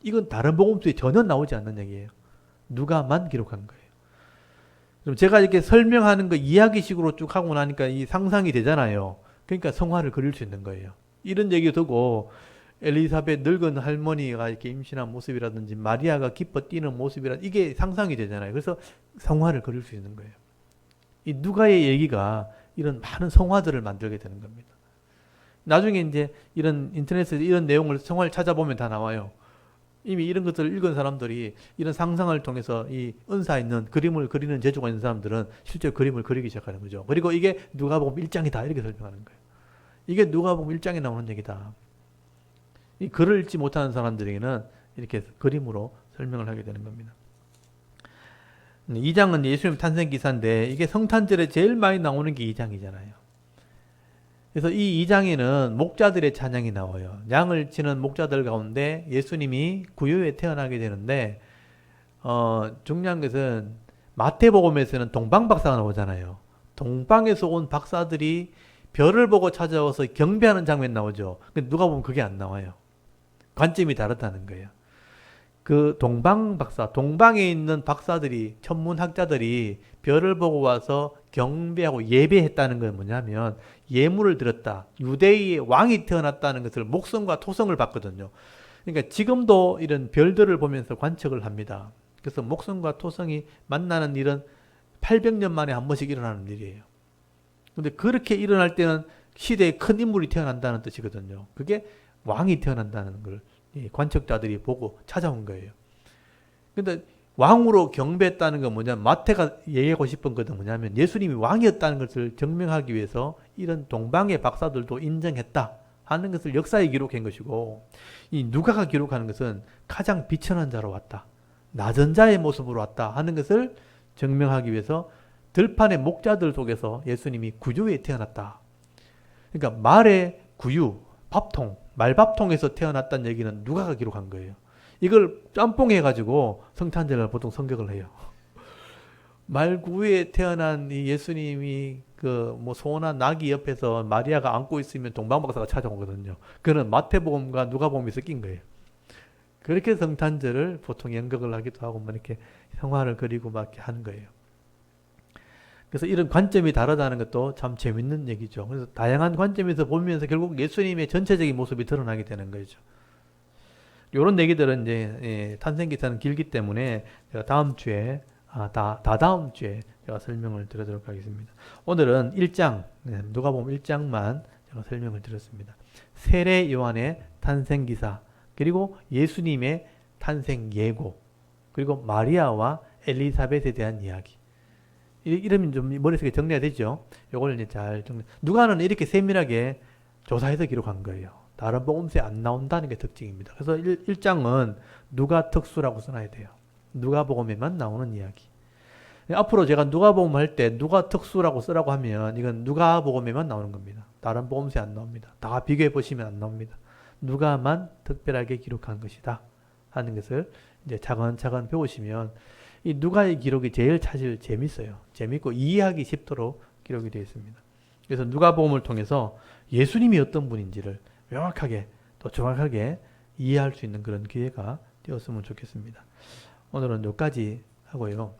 이건 다른 복음서에 전혀 나오지 않는 얘기예요. 누가만 기록한 거예요. 그럼 제가 이렇게 설명하는 거 이야기식으로 쭉 하고 나니까 이 상상이 되잖아요. 그러니까 성화를 그릴 수 있는 거예요. 이런 얘기 듣고 엘리사벳 늙은 할머니가 이렇게 임신한 모습이라든지 마리아가 기뻐 뛰는 모습이라든지 이게 상상이 되잖아요. 그래서 성화를 그릴 수 있는 거예요. 이 누가의 얘기가 이런 많은 성화들을 만들게 되는 겁니다. 나중에 이제 이런 인터넷에서 이런 내용을 성화를 찾아보면 다 나와요. 이미 이런 것들을 읽은 사람들이 이런 상상을 통해서 이 은사 있는 그림을 그리는 재주가 있는 사람들은 실제 그림을 그리기 시작하는 거죠. 그리고 이게 누가복음 1장이다 이렇게 설명하는 거예요. 이게 누가복음 1장에 나오는 얘기다. 이 글을 읽지 못하는 사람들에게는 이렇게 그림으로 설명을 하게 되는 겁니다. 2장은 예수님 탄생 기사인데 이게 성탄절에 제일 많이 나오는 게 2장이잖아요. 그래서 이 2장에는 목자들의 찬양이 나와요. 양을 치는 목자들 가운데 예수님이 구유에 태어나게 되는데 중요한 것은 마태복음에서는 동방박사가 나오잖아요. 동방에서 온 박사들이 별을 보고 찾아와서 경배하는 장면 나오죠. 근데 누가 보면 그게 안 나와요. 관점이 다르다는 거예요. 그 동방박사, 동방에 있는 박사들이, 천문학자들이 별을 보고 와서 경배하고 예배했다는 건 뭐냐면 예물을 드렸다. 유대의 왕이 태어났다는 것을 목성과 토성을 봤거든요. 그러니까 지금도 이런 별들을 보면서 관측을 합니다. 그래서 목성과 토성이 만나는 일은 800년 만에 한 번씩 일어나는 일이에요. 근데 그렇게 일어날 때는 시대에 큰 인물이 태어난다는 뜻이거든요. 그게 왕이 태어난다는 걸 관측자들이 보고 찾아온 거예요. 근데 왕으로 경배했다는 건 뭐냐면 마태가 얘기하고 싶은 것은 뭐냐면 예수님이 왕이었다는 것을 증명하기 위해서 이런 동방의 박사들도 인정했다 하는 것을 역사에 기록한 것이고, 이 누가가 기록하는 것은 가장 비천한 자로 왔다, 낮은 자의 모습으로 왔다 하는 것을 증명하기 위해서 들판의 목자들 속에서 예수님이 구유에 태어났다. 그러니까 말의 구유, 밥통, 말밥통에서 태어났다는 얘기는 누가가 기록한 거예요. 이걸 짬뽕해가지고 성탄절을 보통 성격을 해요. 말구에 태어난 이 예수님이 그 뭐 소원한 나귀 옆에서 마리아가 안고 있으면 동방박사가 찾아오거든요. 그는 마태복음과 누가복음이 섞인 거예요. 그렇게 성탄절을 보통 연극을 하기도 하고 뭐 이렇게 성화를 그리고 막 이렇게 하는 거예요. 그래서 이런 관점이 다르다는 것도 참 재밌는 얘기죠. 그래서 다양한 관점에서 보면서 결국 예수님의 전체적인 모습이 드러나게 되는 거죠. 이런 얘기들은 이제 탄생기사는 길기 때문에 제가 다음 주에 다다음 주에 제가 설명을 드리도록 하겠습니다. 오늘은 1장, 누가복음 1장만 제가 설명을 드렸습니다. 세례 요한의 탄생기사, 그리고 예수님의 탄생 예고, 그리고 마리아와 엘리사벳에 대한 이야기. 이러면 좀 머릿속에 정리가 되죠. 요걸 이제 잘 정리. 누가는 이렇게 세밀하게 조사해서 기록한 거예요. 다른 복음서에 안 나온다는 게 특징입니다. 그래서 1장은 누가 특수라고 써놔야 돼요. 누가복음에만 나오는 이야기. 앞으로 제가 누가복음 할 때 누가 특수라고 쓰라고 하면 이건 누가복음에만 나오는 겁니다. 다른 복음서에 안 나옵니다. 다 비교해 보시면 안 나옵니다. 누가만 특별하게 기록한 것이다 하는 것을 이제 차근차근 배우시면 이 누가의 기록이 제일 사실 재밌어요. 재밌고 이해하기 쉽도록 기록이 되어 있습니다. 그래서 누가복음을 통해서 예수님이 어떤 분인지를 명확하게 또 정확하게 이해할 수 있는 그런 기회가 되었으면 좋겠습니다. 오늘은 여기까지 하고요.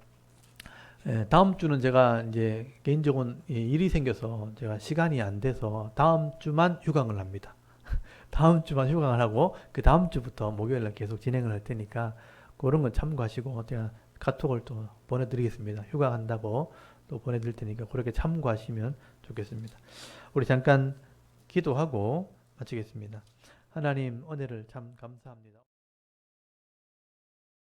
다음 주는 제가 이제 개인적인 일이 생겨서 제가 시간이 안 돼서 다음 주만 휴강을 합니다. 다음 주만 휴강을 하고 그 다음 주부터 목요일날 계속 진행을 할 테니까 그런 건 참고하시고 제가 카톡을 또 보내드리겠습니다. 휴강한다고 또 보내드릴 테니까 그렇게 참고하시면 좋겠습니다. 우리 잠깐 기도하고 마치겠습니다. 하나님 은혜를 참 감사합니다.